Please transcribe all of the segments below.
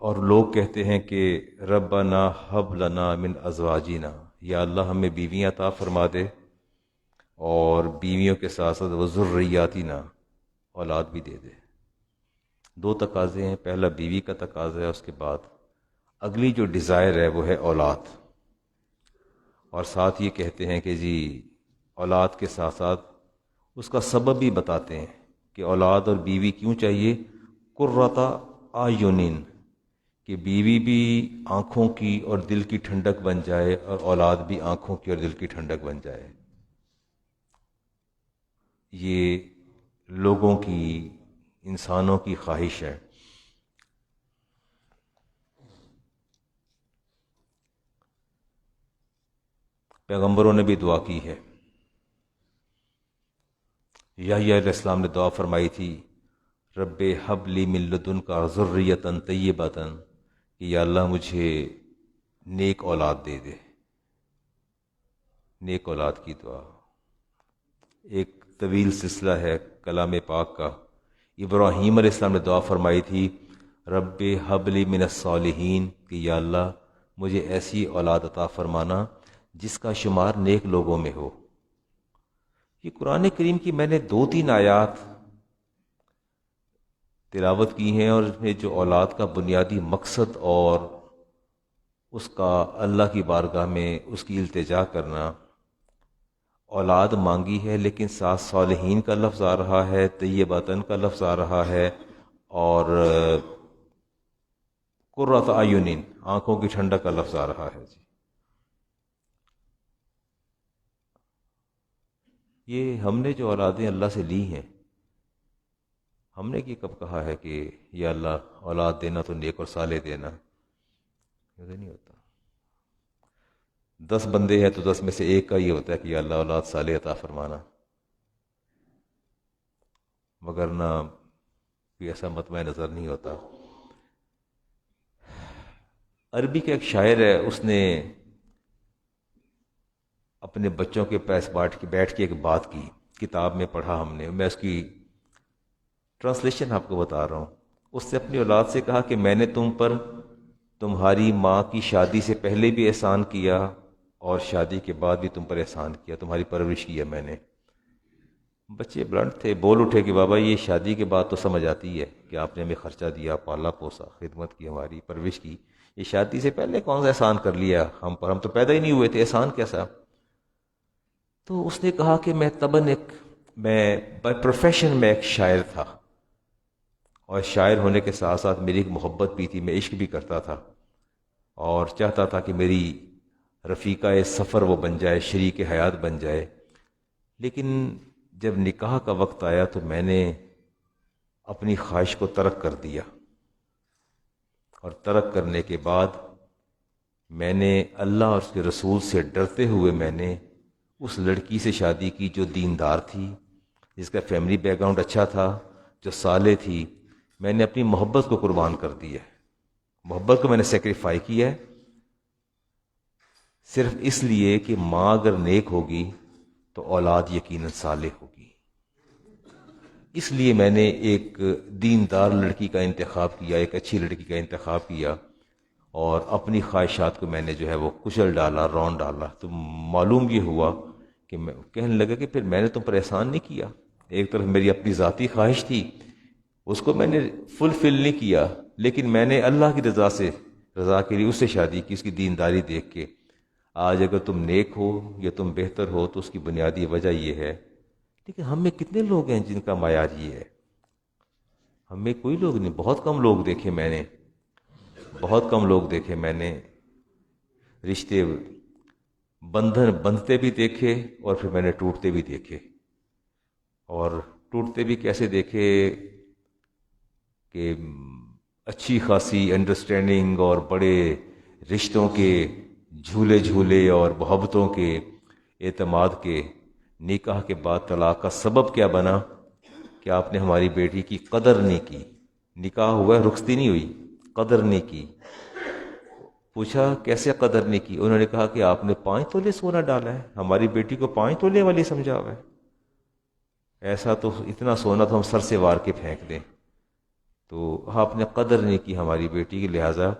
اور لوگ کہتے ہیں کہ ربنا ہب لنا من ازواجنا، یا اللہ ہمیں بیویاں عطا فرما دے اور بیویوں کے ساتھ ساتھ وہ ذریاتنا، اولاد بھی دے دے۔ دو تقاضے ہیں، پہلا بیوی کا تقاضا ہے، اس کے بعد اگلی جو ڈیزائر ہے وہ ہے اولاد۔ اور ساتھ یہ کہتے ہیں کہ جی اولاد کے ساتھ ساتھ اس کا سبب بھی بتاتے ہیں کہ اولاد اور بیوی کیوں چاہیے، قرۃ اعین، کہ بیوی بھی آنکھوں کی اور دل کی ٹھنڈک بن جائے اور اولاد بھی آنکھوں کی اور دل کی ٹھنڈک بن جائے۔ یہ لوگوں کی، انسانوں کی خواہش ہے۔ پیغمبروں نے بھی دعا کی ہے۔ یحییٰ علیہ السلام نے دعا فرمائی تھی، رب حب لی من لدنک ذریۃ طیبۃ، کہ یا اللہ مجھے نیک اولاد دے دے۔ نیک اولاد کی دعا ایک طویل سلسلہ ہے کلام پاک کا۔ ابراہیم علیہ السلام نے دعا فرمائی تھی، رب حب لی من الصالحین، کہ یا اللہ مجھے ایسی اولاد عطا فرمانا جس کا شمار نیک لوگوں میں ہو۔ یہ قرآن کریم کی میں نے 2-3 آیات تلاوت کی ہیں، اور اس میں جو اولاد کا بنیادی مقصد اور اس کا اللہ کی بارگاہ میں اس کی التجا کرنا، اولاد مانگی ہے لیکن ساتھ صالحین کا لفظ آ رہا ہے، طیباتن کا لفظ آ رہا ہے، اور قرۃ اعین، آنکھوں کی ٹھنڈک کا لفظ آ رہا ہے۔ جی یہ ہم نے جو اولادیں اللہ سے لی ہیں، ہم نے کب کہا ہے کہ یا اللہ اولاد دینا تو نیک اور صالح دینا؟ ایسا نہیں ہوتا۔ 10 بندے ہیں تو 10 میں سے ایک کا یہ ہوتا ہے کہ یا اللہ اولاد صالح عطا فرمانا، مگر نہ کوئی ایسا مطمع نظر نہیں ہوتا۔ عربی کا ایک شاعر ہے، اس نے اپنے بچوں کے پاس بیٹھ کے ایک بات کی، کتاب میں پڑھا ہم نے، میں اس کی ٹرانسلیشن آپ کو بتا رہا ہوں۔ اس نے اپنی اولاد سے کہا کہ میں نے تم پر تمہاری ماں کی شادی سے پہلے بھی احسان کیا اور شادی کے بعد بھی تم پر احسان کیا، تمہاری پرورش کی ہے میں نے۔ بچے بلنٹ تھے، بول اٹھے کہ بابا یہ شادی کے بعد تو سمجھ آتی ہے کہ آپ نے ہمیں خرچہ دیا، پالا پوسا، خدمت کی، ہماری پرورش کی، یہ شادی سے پہلے کون سا احسان کر لیا ہم پر، ہم تو پیدا ہی نہیں ہوئے تھے، احسان کیسا؟ تو اس نے کہا کہ میں بائی پروفیشن میں ایک شاعر تھا، اور شاعر ہونے کے ساتھ ساتھ میری ایک محبت بھی تھی، میں عشق بھی کرتا تھا اور چاہتا تھا کہ میری رفیقہ سفر وہ بن جائے، شریک حیات بن جائے۔ لیکن جب نکاح کا وقت آیا تو میں نے اپنی خواہش کو ترک کر دیا، اور ترک کرنے کے بعد میں نے اللہ اور اس کے رسول سے ڈرتے ہوئے میں نے اس لڑکی سے شادی کی جو دیندار تھی، جس کا فیملی بیک گراؤنڈ اچھا تھا، جو صالح تھی۔ میں نے اپنی محبت کو قربان کر دیا ہے، محبت کو میں نے سیکریفائی کیا ہے، صرف اس لیے کہ ماں اگر نیک ہوگی تو اولاد یقیناً صالح ہوگی۔ اس لیے میں نے ایک دیندار لڑکی کا انتخاب کیا، ایک اچھی لڑکی کا انتخاب کیا، اور اپنی خواہشات کو میں نے جو ہے وہ کچل ڈالا، رون ڈالا۔ تو معلوم یہ ہوا کہ میں کہنے لگا کہ پھر میں نے تم پر احسان نہیں کیا، ایک طرف میری اپنی ذاتی خواہش تھی، اس کو میں نے فلفل نہیں کیا، لیکن میں نے اللہ کی رضا کے لیے اس سے شادی کی، اس کی دینداری دیکھ کے۔ آج اگر تم نیک ہو یا تم بہتر ہو تو اس کی بنیادی وجہ یہ ہے، لیکن ہم میں کتنے لوگ ہیں جن کا معیار یہ ہے؟ ہم میں کوئی لوگ نہیں، بہت کم لوگ دیکھے میں نے، بہت کم لوگ دیکھے میں نے، رشتے بندھن بندھتے بھی دیکھے اور پھر میں نے ٹوٹتے بھی دیکھے۔ اور ٹوٹتے بھی کیسے دیکھے کہ اچھی خاصی انڈرسٹینڈنگ اور بڑے رشتوں کے جھولے اور محبتوں کے، اعتماد کے، نکاح کے بعد طلاق کا سبب کیا بنا کہ آپ نے ہماری بیٹی کی قدر نہیں کی۔ نکاح ہوا ہے، رخصتی نہیں ہوئی، قدر نہیں کی۔ پوچھا کیسے قدر نہیں کی؟ انہوں نے کہا کہ آپ نے 5 تولے سونا ڈالا ہے، ہماری بیٹی کو 5 تولے والی سمجھا ہوا ہے، ایسا تو اتنا سونا تو ہم سر سے وار کے پھینک دیں۔ تو آپ نے قدر نہیں کی ہماری بیٹی کی، لہٰذا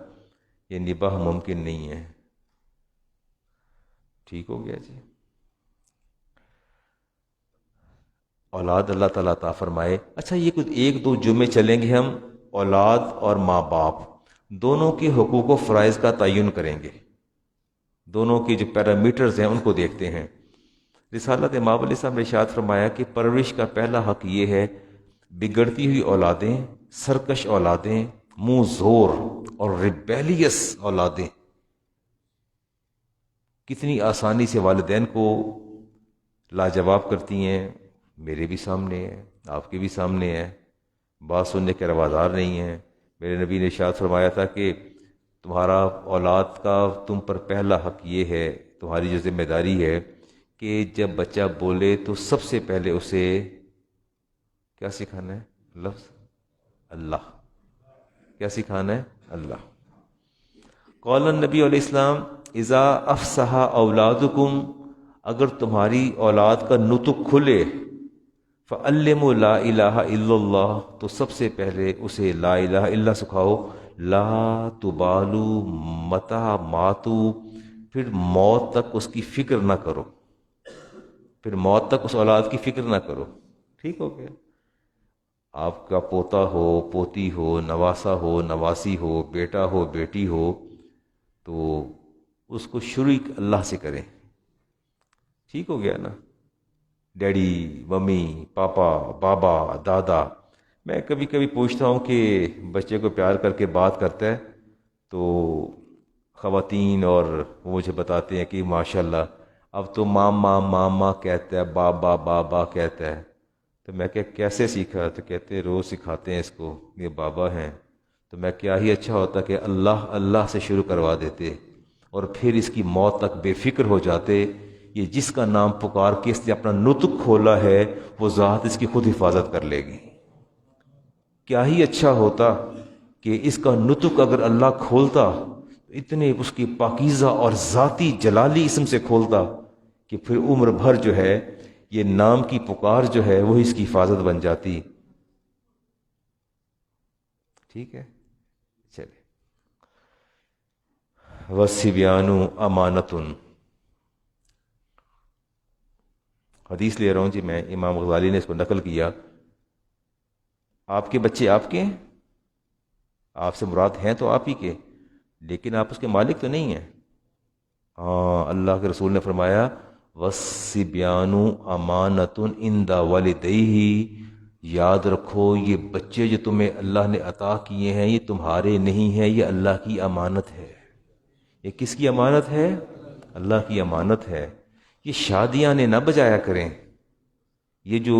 یہ نباہ ممکن نہیں ہے. ٹھیک ہو گیا جی. اولاد اللہ تعالیٰ عطا فرمائے. اچھا یہ کچھ ایک دو جمعے چلیں گے ہم اولاد اور ماں باپ دونوں کے حقوق و فرائض کا تعین کریں گے. دونوں کے جو پیرامیٹرز ہیں ان کو دیکھتے ہیں. رسالت امام علیہ السلام نے ارشاد فرمایا کہ پرورش کا پہلا حق یہ ہے بگڑتی ہوئی اولادیں، سرکش اولادیں، منہ زور اور ریبیلیس اولادیں کتنی آسانی سے والدین کو لاجواب کرتی ہیں. میرے بھی سامنے ہے، آپ کے بھی سامنے ہے. بات سننے کے روادار نہیں ہیں. میرے نبی نے ارشاد فرمایا تھا کہ تمہارا اولاد کا تم پر پہلا حق یہ ہے، تمہاری جو ذمہ داری ہے کہ جب بچہ بولے تو سب سے پہلے اسے کیا سکھانا ہے؟ لفظ اللہ. کیا سکھانا ہے؟ اللہ. قول النبی علیہ السلام اذا افصح اولادکم، اگر تمہاری اولاد کا نطق کھلے، فعلموا لا الہ الا اللہ، تو سب سے پہلے اسے لا الہ الا سکھاؤ. لا تبالو متى ماتو، پھر موت تک اس کی فکر نہ کرو، پھر موت تک اس اولاد کی فکر نہ کرو. ٹھیک ہو گیا. آپ کا پوتا ہو، پوتی ہو، نواسا ہو، نواسی ہو، بیٹا ہو، بیٹی ہو، تو اس کو شریک اللہ سے کریں. ٹھیک ہو گیا نا. ڈیڈی، ممی، پاپا، بابا، دادا. میں کبھی کبھی پوچھتا ہوں کہ بچے کو پیار کر کے بات کرتا ہے تو خواتین اور وہ مجھے بتاتے ہیں کہ ماشاءاللہ اب تو ماما ماما کہتا ہے، بابا بابا کہتا ہے. تو میں کہ کیسے سیکھا؟ تو کہتے ہیں روز سکھاتے ہیں اس کو، یہ بابا ہیں. تو میں کیا ہی اچھا ہوتا کہ اللہ اللہ سے شروع کروا دیتے اور پھر اس کی موت تک بے فکر ہو جاتے. یہ جس کا نام پکار کے اس نے اپنا نطق کھولا ہے وہ ذات اس کی خود حفاظت کر لے گی. کیا ہی اچھا ہوتا کہ اس کا نطق اگر اللہ کھولتا، اتنے اس کی پاکیزہ اور ذاتی جلالی اسم سے کھولتا کہ پھر عمر بھر جو ہے یہ نام کی پکار جو ہے وہ اس کی حفاظت بن جاتی. ٹھیک ہے. چلے. وَالصِّبْيَانُ أَمَانَةٌ، حدیث لے رہا ہوں جی میں، امام غزالی نے اس کو نقل کیا. آپ کے بچے آپ کے ہیں، آپ سے مراد ہیں تو آپ ہی کے، لیکن آپ اس کے مالک تو نہیں ہیں. ہاں، اللہ کے رسول نے فرمایا وَالصِّبْيَانُ أَمَانَةٌ عِنْدَ وَالِدَيْهِ، یاد رکھو یہ بچے جو تمہیں اللہ نے عطا کیے ہیں یہ تمہارے نہیں ہیں، یہ اللہ کی امانت ہے. یہ کس کی امانت ہے؟ اللہ کی امانت ہے. یہ شادیاں نے نہ بجایا کریں. یہ جو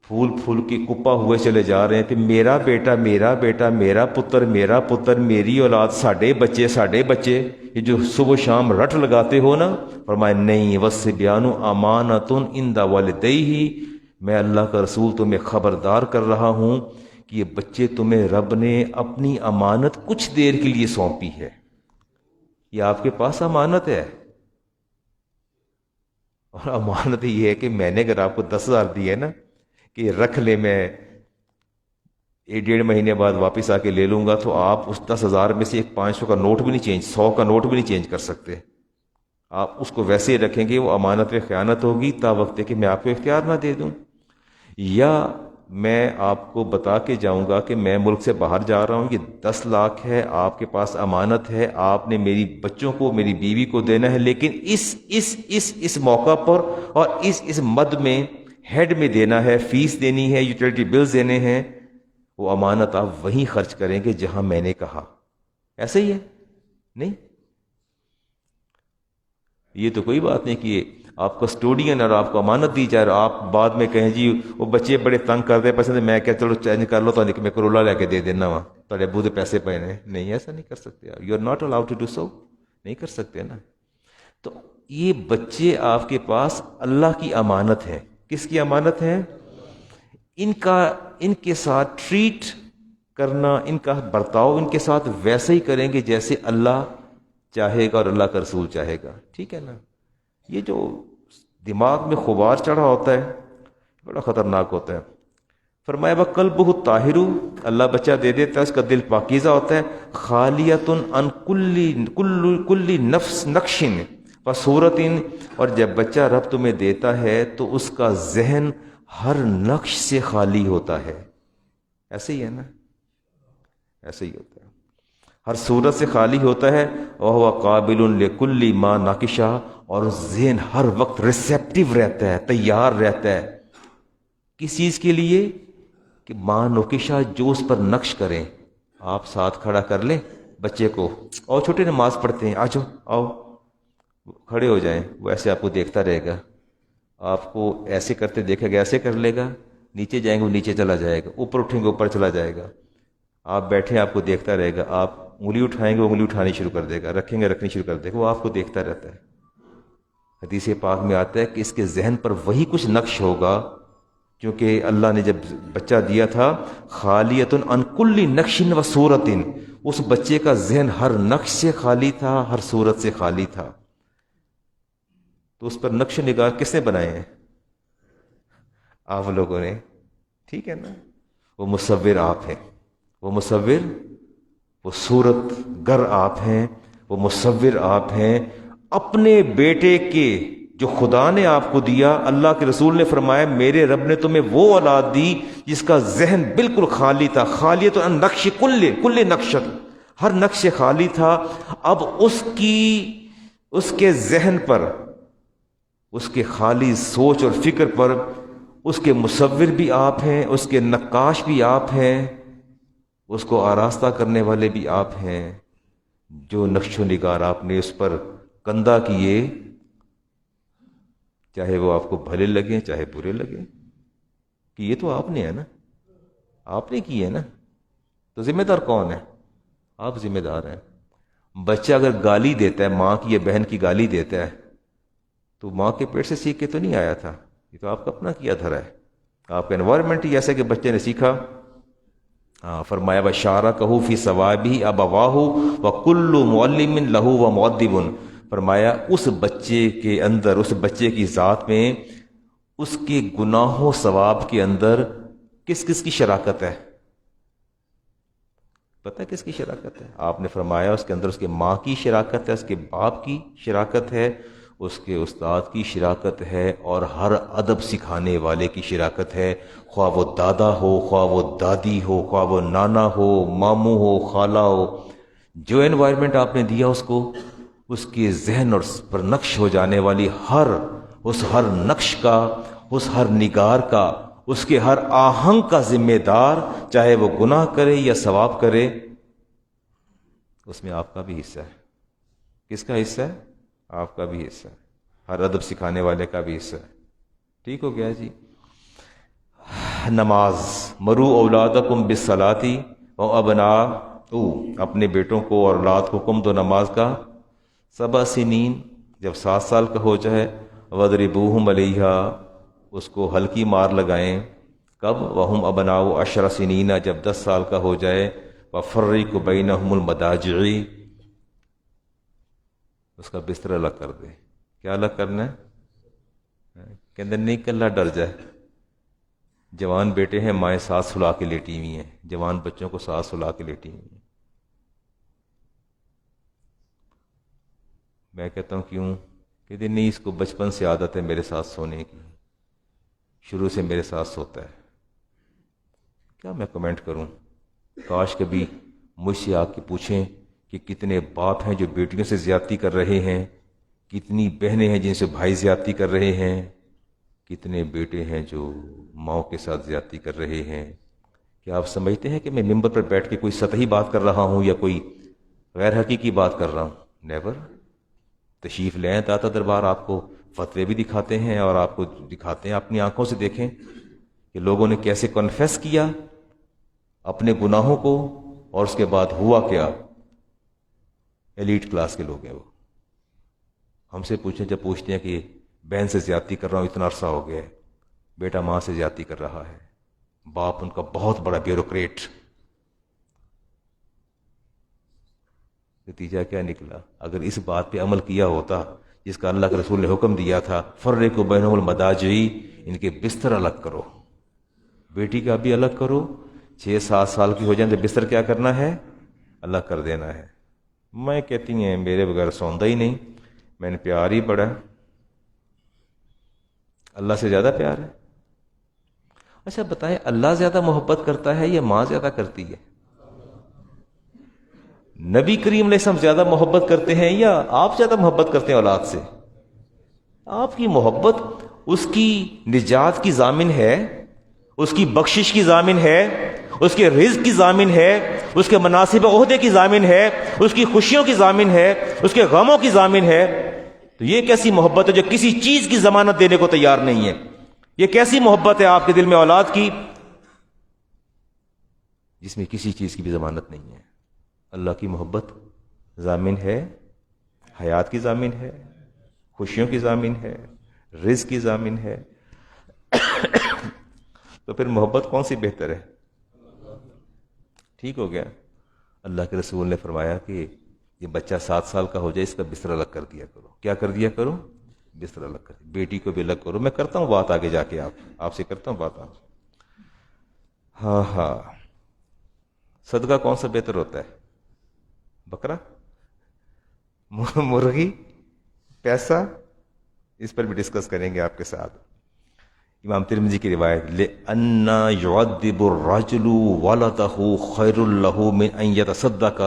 پھول پھول کے کپا ہوئے چلے جا رہے ہیں کہ میرا بیٹا میرا بیٹا، میرا پتر، میری اولاد، ساڈے بچے، یہ جو صبح شام رٹ لگاتے ہو نا، فرمایا نہیں. وَالصِّبْيَانُ أَمَانَةٌ عِنْدَ وَالِدَيْهِ، میں اللہ کا رسول تمہیں خبردار کر رہا ہوں کہ یہ بچے تمہیں رب نے اپنی امانت کچھ دیر کے لیے سونپی ہے. یہ آپ کے پاس امانت ہے. اور امانت یہ ہے کہ میں نے اگر آپ کو 10,000 دیے نا کہ رکھ لے، میں 1.5 مہینے بعد واپس آ کے لے لوں گا، تو آپ اس 10,000 میں سے ایک 500 کا نوٹ بھی نہیں چینج، 100 کا نوٹ بھی نہیں چینج کر سکتے. آپ اس کو ویسے ہی رکھیں گے، وہ امانت پہ خیانت ہوگی تا وقت کہ میں آپ کو اختیار نہ دے دوں. یا میں آپ کو بتا کے جاؤں گا کہ میں ملک سے باہر جا رہا ہوں، یہ 10 لاکھ ہے، آپ کے پاس امانت ہے، آپ نے میری بچوں کو، میری بیوی کو دینا ہے، لیکن اس موقع پر اور اس مد میں ہیڈ میں دینا ہے، فیس دینی ہے، یوٹیلیٹی بلز دینے ہیں. وہ امانت آپ وہیں خرچ کریں گے جہاں میں نے کہا. ایسا ہی ہے نہیں؟ یہ تو کوئی بات نہیں کہ آپ کسٹوڈین اور آپ کو امانت دی جائے اور آپ بعد میں کہیں جی وہ بچے بڑے تنگ کرتے پسند، میں کیا چلو چینج کر لو تو میں کرولا لے کے دے دینا وہاں تھوڑے ابو دے پیسے پے نے. نہیں، ایسا نہیں کر سکتے. You are not allowed to do so. نہیں کر سکتے نا. تو یہ بچے آپ کے پاس اللہ کی امانت ہے. کس کی امانت ہے؟ ان کے ساتھ ٹریٹ کرنا، ان کا برتاؤ ان کے ساتھ ویسے ہی کریں گے جیسے اللہ چاہے گا اور اللہ کا رسول چاہے گا. ٹھیک ہے نا. یہ جو دماغ میں غبار چڑھا ہوتا ہے بڑا خطرناک ہوتا ہے. فرمایا وقلبہ طاہر، اللہ بچہ دے دیتا ہے، اس کا دل پاکیزہ ہوتا ہے، خالیۃ عن کل نفس نقش و صورت، اور جب بچہ رب تمہیں دیتا ہے تو اس کا ذہن ہر نقش سے خالی ہوتا ہے. ایسے ہی ہے نا، ایسے ہی ہوتا ہے، ہر صورت سے خالی ہوتا ہے. وہو قابل لکل ما ناقشہ، اور ذہن ہر وقت ریسیپٹیو رہتا ہے، تیار رہتا ہے کس چیز کے لیے کہ ماں نوکشہ جو اس پر نقش کریں. آپ ساتھ کھڑا کر لیں بچے کو، اور چھوٹے نماز پڑھتے ہیں، آ جاؤ آؤ، کھڑے ہو جائیں، وہ ایسے آپ کو دیکھتا رہے گا، آپ کو ایسے کرتے دیکھے گا ایسے کر لے گا، نیچے جائیں گے وہ نیچے چلا جائے گا، اوپر اٹھیں گے اوپر چلا جائے گا، آپ بیٹھیں آپ کو دیکھتا رہے گا، آپ انگلی اٹھائیں گے وہ انگلی اٹھانی شروع کر دے گا، رکھیں گے رکھنی شروع کر دے گا، وہ آپ کو دیکھتا رہتا ہے. حدیث پاک میں آتا ہے کہ اس کے ذہن پر وہی کچھ نقش ہوگا، کیونکہ اللہ نے جب بچہ دیا تھا خالیۃ عن کل نقش و صورت، اس بچے کا ذہن ہر نقش سے خالی تھا، ہر صورت سے خالی تھا. تو اس پر نقش و نگار کس نے بنائے ہیں؟ آپ لوگوں نے، ٹھیک ہے نا. وہ مصور آپ ہیں، وہ مصور، وہ صورت گر آپ ہیں، وہ مصور آپ ہیں. اپنے بیٹے کے جو خدا نے آپ کو دیا، اللہ کے رسول نے فرمایا میرے رب نے تمہیں وہ اولاد دی جس کا ذہن بالکل خالی تھا، خالیت عن نقش کل نقشت، ہر نقش سے خالی تھا. اب اس کے ذہن پر، اس کے خالی سوچ اور فکر پر اس کے مصور بھی آپ ہیں، اس کے نقاش بھی آپ ہیں، اس کو آراستہ کرنے والے بھی آپ ہیں. جو نقش و نگار آپ نے اس پر کندہ کیے، چاہے وہ آپ کو بھلے لگیں چاہے برے لگیں، کہ یہ تو آپ نے ہے نا، آپ نے کی ہے نا، تو ذمہ دار کون ہے؟ آپ ذمہ دار ہیں. بچہ اگر گالی دیتا ہے، ماں کی یا بہن کی گالی دیتا ہے، تو ماں کے پیٹ سے سیکھ کے تو نہیں آیا تھا، یہ تو آپ کا اپنا کیا دھرا ہے، آپ کا انوائرمنٹ ہی ایسا کہ بچے نے سیکھا. فرمایا وشارکہ فی ثوابہ ابواہ وکل معلم لہ ومؤدب، فرمایا اس بچے کے اندر، اس بچے کی ذات میں، اس کے گناہ و ثواب کے اندر کس کس کی شراکت ہے؟ پتہ ہے کس کی شراکت ہے؟ آپ نے فرمایا اس کے اندر اس کے ماں کی شراکت ہے، اس کے باپ کی شراکت ہے، اس کے استاد کی شراکت ہے، اور ہر ادب سکھانے والے کی شراکت ہے، خواہ وہ دادا ہو، خواہ وہ دادی ہو، خواہ وہ نانا ہو، ماموں ہو، خالہ ہو. جو انوائرمنٹ آپ نے دیا اس کو، اس کے ذہن اور پر نقش ہو جانے والی ہر نقش کا، اس ہر نگار کا، اس کے ہر آہنگ کا ذمہ دار، چاہے وہ گناہ کرے یا ثواب کرے، اس میں آپ کا بھی حصہ ہے. کس کا حصہ ہے؟ آپ کا بھی حصہ ہے، ہر ادب سکھانے والے کا بھی حصہ ہے. ٹھیک ہو گیا جی. نماز، مرو اولادکم بالصلاۃ وابناؤ، اپنے بیٹوں کو اور اولاد کو حکم دو نماز کا، 7 سنین، جب 7 سال کا ہو جائے، وضربوہم علیہا، اس کو ہلکی مار لگائیں. کب؟ وہم ابناء 10 سنین، جب 10 سال کا ہو جائے. وفرق بینہم المضاجع، اس کا بستر الگ کر دے. کیا الگ کرنا ہے؟ کہ اندر نہیں کہ اللہ ڈر جائے. جوان بیٹے ہیں، مائیں ساتھ سلا کے لیٹی ہوئی ہیں، جوان بچوں کو ساتھ سلا کے لیٹی ہوئی ہیں. میں کہتا ہوں کیوں؟ کہ نہیں، اس کو بچپن سے عادت ہے میرے ساتھ سونے کی، شروع سے میرے ساتھ سوتا ہے. کیا میں کمنٹ کروں؟ کاش کبھی مجھ سے آ کے پوچھیں کہ کتنے باپ ہیں جو بیٹیوں سے زیادتی کر رہے ہیں، کتنی بہنیں ہیں جن سے بھائی زیادتی کر رہے ہیں، کتنے بیٹے ہیں جو ماؤں کے ساتھ زیادتی کر رہے ہیں. کیا آپ سمجھتے ہیں کہ میں ممبر پر بیٹھ کے کوئی سطحی بات کر رہا ہوں یا کوئی غیر حقیقی بات کر رہا ہوں؟ نیور. تشریف لیں داتا دربار، آپ کو فتوے بھی دکھاتے ہیں اور آپ کو دکھاتے ہیں، اپنی آنکھوں سے دیکھیں کہ لوگوں نے کیسے کنفیس کیا اپنے گناہوں کو، اور اس کے بعد ہوا کیا. ایلیٹ کلاس کے لوگ ہیں وہ. ہم سے پوچھیں، جب پوچھتے ہیں کہ بہن سے زیادتی کر رہا ہوں اتنا عرصہ ہو گیا ہے، بیٹا ماں سے زیادتی کر رہا ہے، باپ ان کا بہت بڑا بیوروکریٹ. نتیجہ کیا نکلا؟ اگر اس بات پہ عمل کیا ہوتا جس کا اللہ کے رسول نے حکم دیا تھا، فرقوا بینہم المضاجع، ان کے بستر الگ کرو، بیٹی کا بھی الگ کرو، 6-7 سال کی ہو جائیں تو بستر کیا کرنا ہے؟ الگ کر دینا ہے۔ میں کہتی ہیں میرے بغیر سوندا ہی نہیں، میں نے پیار ہی بڑا ہے، اللہ سے زیادہ پیار ہے۔ اچھا بتائیں، اللہ زیادہ محبت کرتا ہے یا ماں زیادہ کرتی ہے؟ نبی کریم علیہ السلام زیادہ محبت کرتے ہیں یا آپ زیادہ محبت کرتے ہیں اولاد سے؟ آپ کی محبت اس کی نجات کی ضامن ہے، اس کی بخشش کی ضامن ہے، اس کے رزق کی ضامن ہے، اس کے مناصب عہدے کی ضامن ہے، اس کی خوشیوں کی ضامن ہے، اس کے غموں کی ضامن ہے۔ تو یہ کیسی محبت ہے جو کسی چیز کی ضمانت دینے کو تیار نہیں ہے؟ یہ کیسی محبت ہے آپ کے دل میں اولاد کی جس میں کسی چیز کی بھی ضمانت نہیں ہے؟ اللہ کی محبت ضامن ہے، حیات کی ضامن ہے، خوشیوں کی ضامن ہے، رزق کی ضامن ہے۔ تو پھر محبت کون سی بہتر ہے؟ ٹھیک ہو گیا۔ اللہ کے رسول نے فرمایا کہ یہ بچہ 7 سال کا ہو جائے اس کا بستر الگ کر دیا کرو۔ کیا کر دیا کرو؟ بستر الگ کر دیا۔ بیٹی کو بھی الگ کرو۔ میں کرتا ہوں بات آگے جا کے، آپ سے کرتا ہوں بات آگے۔ ہاں صدقہ کون سا بہتر ہوتا ہے؟ بکرا، مرغی، پیسہ؟ اس پر بھی ڈسکس کریں گے آپ کے ساتھ۔ امام ترمذی کی روایت، لِأَنَّ يُعَذِّبُ الرَّجُلُ وَلَدَهُ خَيْرٌ لَهُ مِنْ أَنْ يَتَصَدَّقَ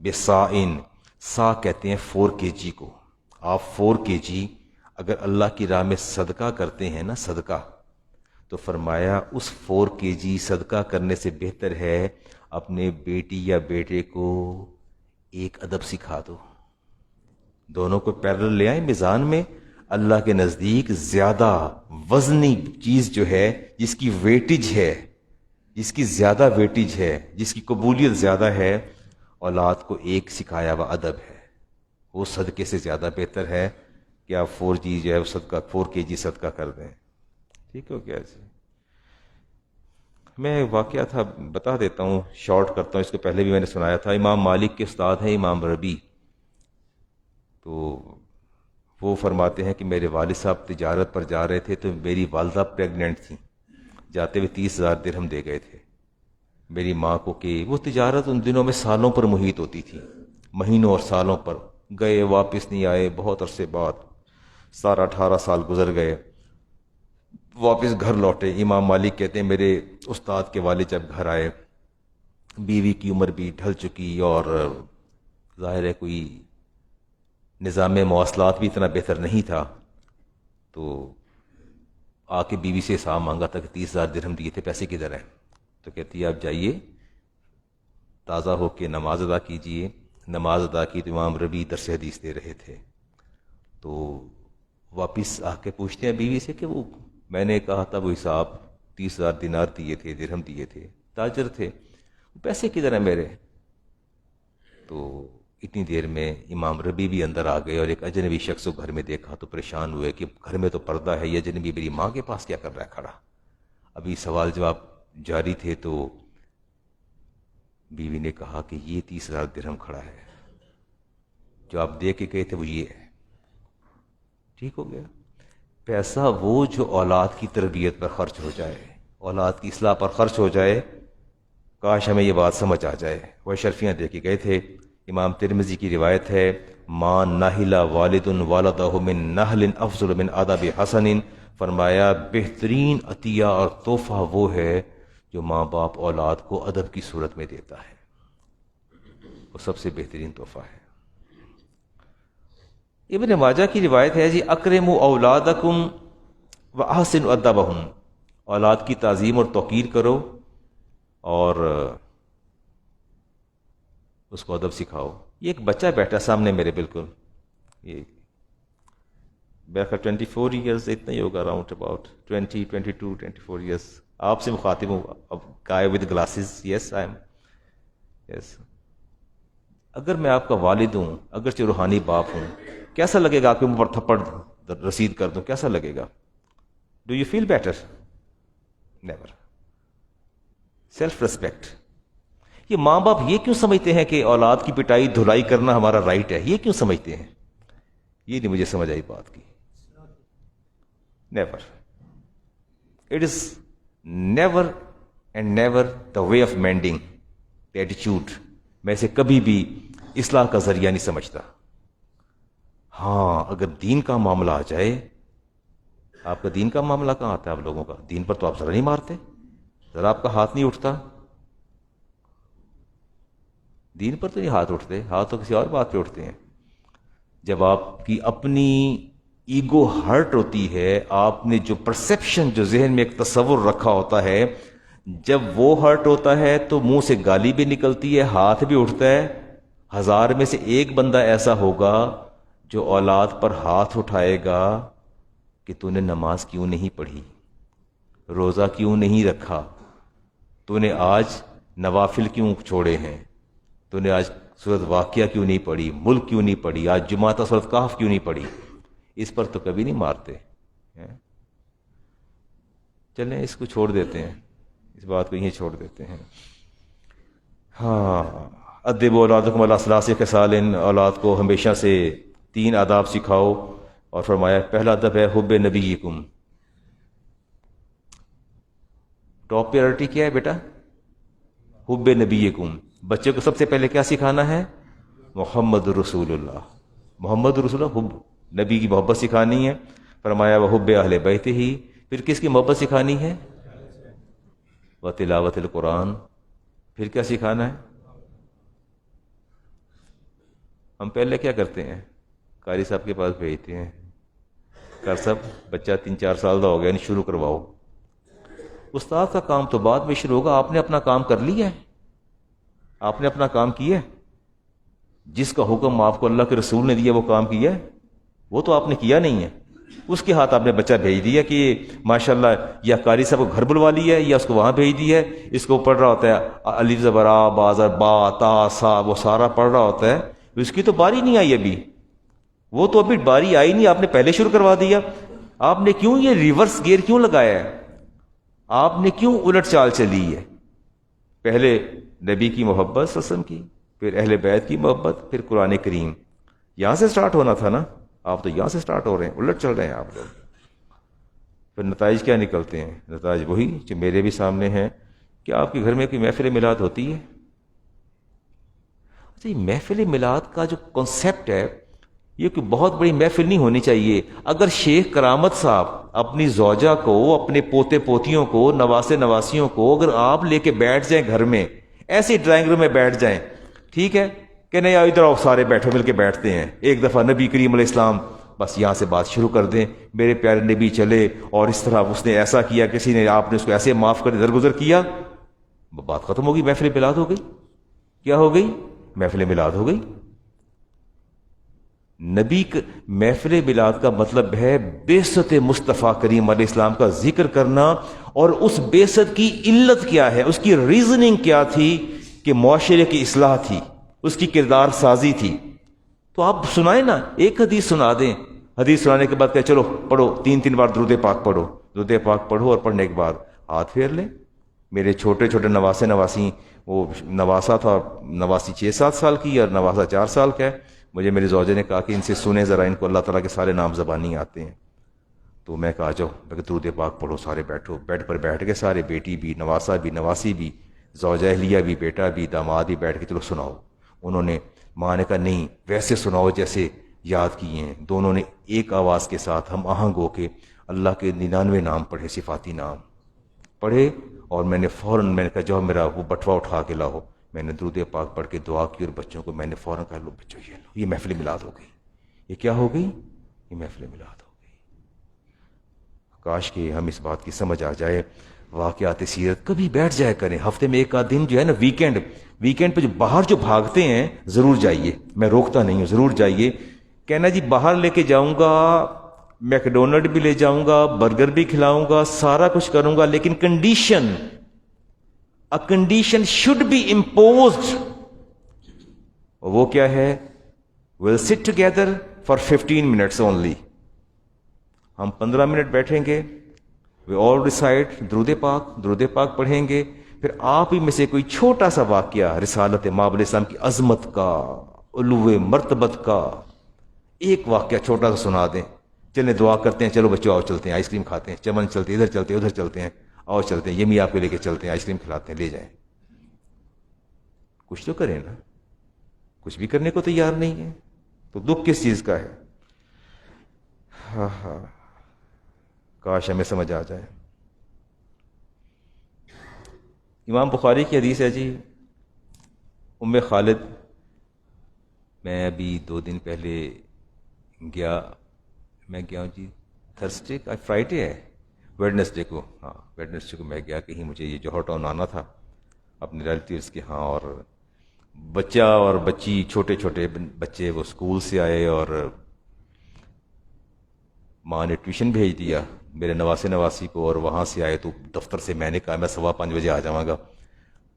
بِصَاعٍ۔ سا کہتے ہیں 4 kg کو۔ آپ 4 kg اگر اللہ کی راہ میں صدقہ کرتے ہیں نا، صدقہ، تو فرمایا اس 4 kg صدقہ کرنے سے بہتر ہے اپنے بیٹی یا بیٹے کو ایک ادب سکھا دو۔ دونوں کو پیرل لے آئیں میزان میں۔ اللہ کے نزدیک زیادہ وزنی چیز جو ہے، جس کی ویٹیج ہے، جس کی زیادہ ویٹیج ہے، جس کی قبولیت زیادہ ہے، اولاد کو ایک سکھایا ہوا ادب ہے، وہ صدقے سے زیادہ بہتر ہے کہ آپ 4G جو ہے صدقہ 4 kg صدقہ کر دیں۔ ٹھیک ہو گیا جی؟ میں واقعہ تھا بتا دیتا ہوں، شارٹ کرتا ہوں، اس کو پہلے بھی میں نے سنایا تھا۔ امام مالک کے استاد ہیں امام ربی، تو وہ فرماتے ہیں کہ میرے والد صاحب تجارت پر جا رہے تھے تو میری والدہ پریگننٹ تھیں، جاتے ہوئے 30,000 درہم دے گئے تھے میری ماں کو کہ وہ تجارت ان دنوں میں سالوں پر محیط ہوتی تھی، مہینوں اور سالوں پر، گئے واپس نہیں آئے، بہت عرصے بعد 18 سال گزر گئے، واپس گھر لوٹے۔ امام مالک کہتے ہیں میرے استاد کے والد جب گھر آئے، بیوی کی عمر بھی ڈھل چکی اور ظاہر ہے کوئی نظام مواصلات بھی اتنا بہتر نہیں تھا، تو آ کے بیوی سے حساب مانگا تھا کہ 30,000 درہم دیے تھے، پیسے کدھر ہیں؟ تو کہتی ہے آپ جائیے تازہ ہو کے نماز ادا کیجئے۔ نماز ادا کی تو امام ربی درس حدیث دے رہے تھے، تو واپس آ کے پوچھتے ہیں بیوی سے کہ وہ میں نے کہا تھا وہ حساب 30,000 دینار دیے تھے، درہم دیے تھے، تاجر تھے، پیسے کدھر ہیں میرے؟ تو اتنی دیر میں امام ربی بھی اندر آ گئے اور ایک اجنبی شخص کو گھر میں دیکھا تو پریشان ہوئے کہ گھر میں تو پردہ ہے، یہ اجنبی میری ماں کے پاس کیا کر رہا ہے کھڑا؟ ابھی سوال جواب جاری تھے تو بیوی نے کہا کہ یہ 30,000 درہم کھڑا ہے، جو آپ دے کے گئے تھے وہ یہ ہے۔ ٹھیک ہو گیا؟ پیسہ وہ جو اولاد کی تربیت پر خرچ ہو جائے، اولاد کی اصلاح پر خرچ ہو جائے، کاش ہمیں یہ بات سمجھ آ جائے۔ وہ اشرفیاں دے کے گئے تھے۔ امام ترمذی کی روایت ہے، ما ناہلا والد والدہ من نحل افضل من ادب حسن، فرمایا بہترین عطیہ اور تحفہ وہ ہے جو ماں باپ اولاد کو ادب کی صورت میں دیتا ہے، وہ سب سے بہترین تحفہ ہے۔ ابن ماجہ کی روایت ہے جی، اکرموا اولادکم واحسنوا ادبہم، اولاد کی تعظیم اور توقیر کرو اور اس کو ادب سکھاؤ۔ یہ ایک بچہ بیٹھا سامنے میرے، بالکل یہ بیٹھا 24 ایئرز اتنا ہی ہوگا، اراؤنڈ اباؤٹ 22-24 ایئرز، آپ سے مخاطب ہوں، اب guy with glasses, yes I am, yes. اگر میں آپ کا والد ہوں، اگرچہ روحانی باپ ہوں، کیسا لگے گا آپ کے منہ پر تھپڑ رسید کر دوں؟ کیسا لگے گا؟ Do you feel better? Never. Self respect. یہ ماں باپ یہ کیوں سمجھتے ہیں کہ اولاد کی پٹائی دھلائی کرنا ہمارا رائٹ ہے؟ یہ کیوں سمجھتے ہیں؟ یہ نہیں مجھے سمجھ آئی بات کی۔ Never, it is never and never the way of mending the ایٹیچیوڈ. میں اسے کبھی بھی اصلاح کا ذریعہ نہیں سمجھتا. ہاں اگر دین کا معاملہ آ جائے، آپ کا دین کا معاملہ کہاں آتا ہے؟ آپ لوگوں کا دین پر تو آپ ذرا نہیں مارتے، ذرا آپ کا ہاتھ نہیں اٹھتا. دین پر تو نہیں ہاتھ اٹھتے، ہاتھ تو کسی اور بات پہ اٹھتے ہیں. جب آپ کی اپنی ایگو ہرٹ ہوتی ہے، آپ نے جو پرسیپشن، جو ذہن میں ایک تصور رکھا ہوتا ہے، جب وہ ہرٹ ہوتا ہے تو منہ سے گالی بھی نکلتی ہے، ہاتھ بھی اٹھتا ہے. 1000 میں سے ایک بندہ ایسا ہوگا جو اولاد پر ہاتھ اٹھائے گا کہ تو نے نماز کیوں نہیں پڑھی، روزہ کیوں نہیں رکھا، تو نے آج نوافل کیوں چھوڑے ہیں، تو نے آج سورۃ واقعہ کیوں نہیں پڑھی، ملک کیوں نہیں پڑھی، آج جمعہ تا سورۃ کہف کیوں نہیں پڑھی. اس پر تو کبھی نہیں مارتے. چلیں اس کو چھوڑ دیتے ہیں، اس بات کو یہیں چھوڑ دیتے ہیں. ہاں، ادب اولادکم علی ثلاث خصال، اولاد کو ہمیشہ سے 3 آداب سکھاؤ. اور فرمایا پہلا ادب ہے حب نبیکم. ٹاپ پریورٹی کیا ہے بیٹا؟ حب نبیکم. بچے کو سب سے پہلے کیا سکھانا ہے؟ محمد رسول اللہ. محمد رسول اللہ، حب نبی کی محبت سکھانی ہے. فرمایا وہ حب اہل بیت ہی. پھر کس کی محبت سکھانی ہے؟ و تلاوت القرآن. پھر کیا سکھانا ہے؟ ہم پہلے کیا کرتے ہیں؟ قاری صاحب کے پاس بھیجتے ہیں، کر صاحب بچہ 3-4 سال کا ہو گیا، نہیں شروع کرواؤ. استاد کا کام تو بعد میں شروع ہوگا. آپ نے اپنا کام کر لیا ہے، آپ نے اپنا کام کیا ہے. جس کا حکم آپ کو اللہ کے رسول نے دیا وہ کام کیا ہے، وہ تو آپ نے کیا نہیں ہے. اس کے ہاتھ آپ نے بچہ بھیج دیا کہ ماشاءاللہ یا قاری صاحب کو گھر بلوا لیا ہے یا اس کو وہاں بھیج دیا ہے. اس کو پڑھ رہا ہوتا ہے الف زبر آ با زر با تا سا، وہ سارا پڑھ رہا ہوتا ہے. اس کی تو باری نہیں آئی ابھی، وہ تو ابھی باری آئی نہیں، آپ نے پہلے شروع کروا دیا. آپ نے کیوں یہ ریورس گیئر کیوں لگایا ہے؟ آپ نے کیوں الٹ چال چلی ہے؟ پہلے نبی کی محبت صلی اللہ علیہ وسلم کی، پھر اہل بیت کی محبت، پھر قرآن کریم. یہاں سے سٹارٹ ہونا تھا نا. آپ تو یہاں سے سٹارٹ ہو رہے ہیں، الٹ چل رہے ہیں آپ لوگ. پھر نتائج کیا نکلتے ہیں؟ نتائج وہی جو میرے بھی سامنے ہیں. کہ آپ کے گھر میں کوئی محفل میلاد ہوتی ہے؟ اچھا، یہ محفل میلاد کا جو کنسیپٹ ہے، یہ کوئی بہت بڑی محفل نہیں ہونی چاہیے. اگر شیخ کرامت صاحب اپنی زوجہ کو، اپنے پوتے پوتیوں کو، نواسے نواسیوں کو اگر آپ لے کے بیٹھ جائیں گھر میں، ایسے ڈرائنگ روم میں بیٹھ جائیں، ٹھیک ہے کہ نہیں، ادھر آؤ سارے بیٹھو، مل کے بیٹھتے ہیں. ایک دفعہ نبی کریم علیہ السلام، بس یہاں سے بات شروع کر دیں، میرے پیارے نبی چلے اور اس طرح اس نے ایسا کیا، کسی نے، آپ نے اس کو ایسے معاف کر درگزر کیا، بات ختم ہوگی. محفل میلاد ہو گئی. کیا ہو گئی؟ محفل میلاد ہو گئی. نبی محفل میلاد کا مطلب ہے بعثت مصطفیٰ کریم علیہ السلام کا ذکر کرنا. اور اس بعثت کی علت کیا ہے، اس کی ریزننگ کیا تھی؟ کہ معاشرے کی اصلاح تھی، اس کی کردار سازی تھی. تو آپ سنائیں نا، ایک حدیث سنا دیں. حدیث سنانے کے بعد کہ چلو پڑھو 3 بار درود پاک پڑھو. درود پاک پڑھو اور پڑھنے کے بعد ہاتھ پھیر لیں. میرے چھوٹے چھوٹے نواسے نواسی، وہ نواسا تھا نواسی 6-7 سال کی اور نواسا 4 سال کا ہے. مجھے میری زوجہ نے کہا کہ ان سے سنیں ذرا، ان کو اللہ تعالیٰ کے سارے نام زبانی آتے ہیں. تو میں کہا جاؤ، میں کہ درود پاک پڑھو، سارے بیٹھو. بیڈ پر بیٹھ کے سارے، بیٹی بھی، نواسا بھی، نواسی بھی، زوجہ اہلیہ بھی، بیٹا بھی، داماد بھی، بیٹھ کے چلو سناؤ. انہوں نے، ماں نے کہا نہیں ویسے سناؤ جیسے یاد کیے ہیں. دونوں نے ایک آواز کے ساتھ ہم آہنگ ہو کے اللہ کے 99 نام پڑھے، صفاتی نام پڑھے. اور میں نے فوراً، میں نے کہا جاؤ میرا وہ بٹوا اٹھا کے لاؤ. میں نے درود پاک پڑھ کے دعا کی اور بچوں کو میں نے فوراً کہا لو بچوں یہ لو، یہ محفل میلاد ہو گئی. یہ کیا ہو گئی؟ یہ محفل میلاد ہو گئی. کاش کہ ہم اس بات کی سمجھ آ جائے. واقعات سیرت کبھی بیٹھ جایا کریں، ہفتے میں 1 آدھ دن جو ہے نا، ویکینڈ پہ جو باہر جو بھاگتے ہیں ضرور جائیے. میں روکتا نہیں ہوں، ضرور جائیے. کہنا جی باہر لے کے جاؤں گا، میکڈونلڈ بھی لے جاؤں گا، برگر بھی کھلاؤں گا، سارا کچھ کروں گا، لیکن condition, a condition should be imposed. وہ کیا ہے؟ we'll sit together for 15 minutes only. ہم 15 منٹ بیٹھیں گے. we all recite درود پاک پڑھیں گے. پھر آپ ہی میں سے کوئی چھوٹا سا واقعہ رسالت مآب علیہ السلام کی عظمت کا، علو مرتبت کا ایک واقعہ چھوٹا سا سنا دیں. چلیں دعا کرتے ہیں، چلو بچوں آؤ چلتے ہیں، آئس کریم کھاتے ہیں، چمن چلتے، ادھر چلتے ادھر چلتے ہیں. آؤ چلتے ہیں، یمی آپ کو لے کے چلتے ہیں، آئس کریم کھلاتے ہیں، لے جائیں۔ کچھ تو کریں نا، کچھ بھی کرنے کو تیار نہیں ہے، تو دکھ کس چیز کا ہے؟ ہاں ہاں، کاش ہمیں سمجھ آ جائے۔ امام بخاری کی حدیث ہے جی، ام خالد، میں ابھی 2 دن پہلے میں گیا ہوں جی، تھرسڈے کا فرائیڈے ہے، ویڈنسڈے کو، ہاں ویڈنسڈے کو میں گیا کہیں، مجھے یہ جوہر ٹاؤن آنا تھا اپنے ریلیٹیوز کے ہاں، اور بچہ اور بچی، چھوٹے چھوٹے بچے وہ اسکول سے آئے، اور ماں نے ٹیوشن بھیج دیا میرے نواسی کو، اور وہاں سے آئے تو دفتر سے میں نے کہا میں 5:15 بجے آ جاؤں گا،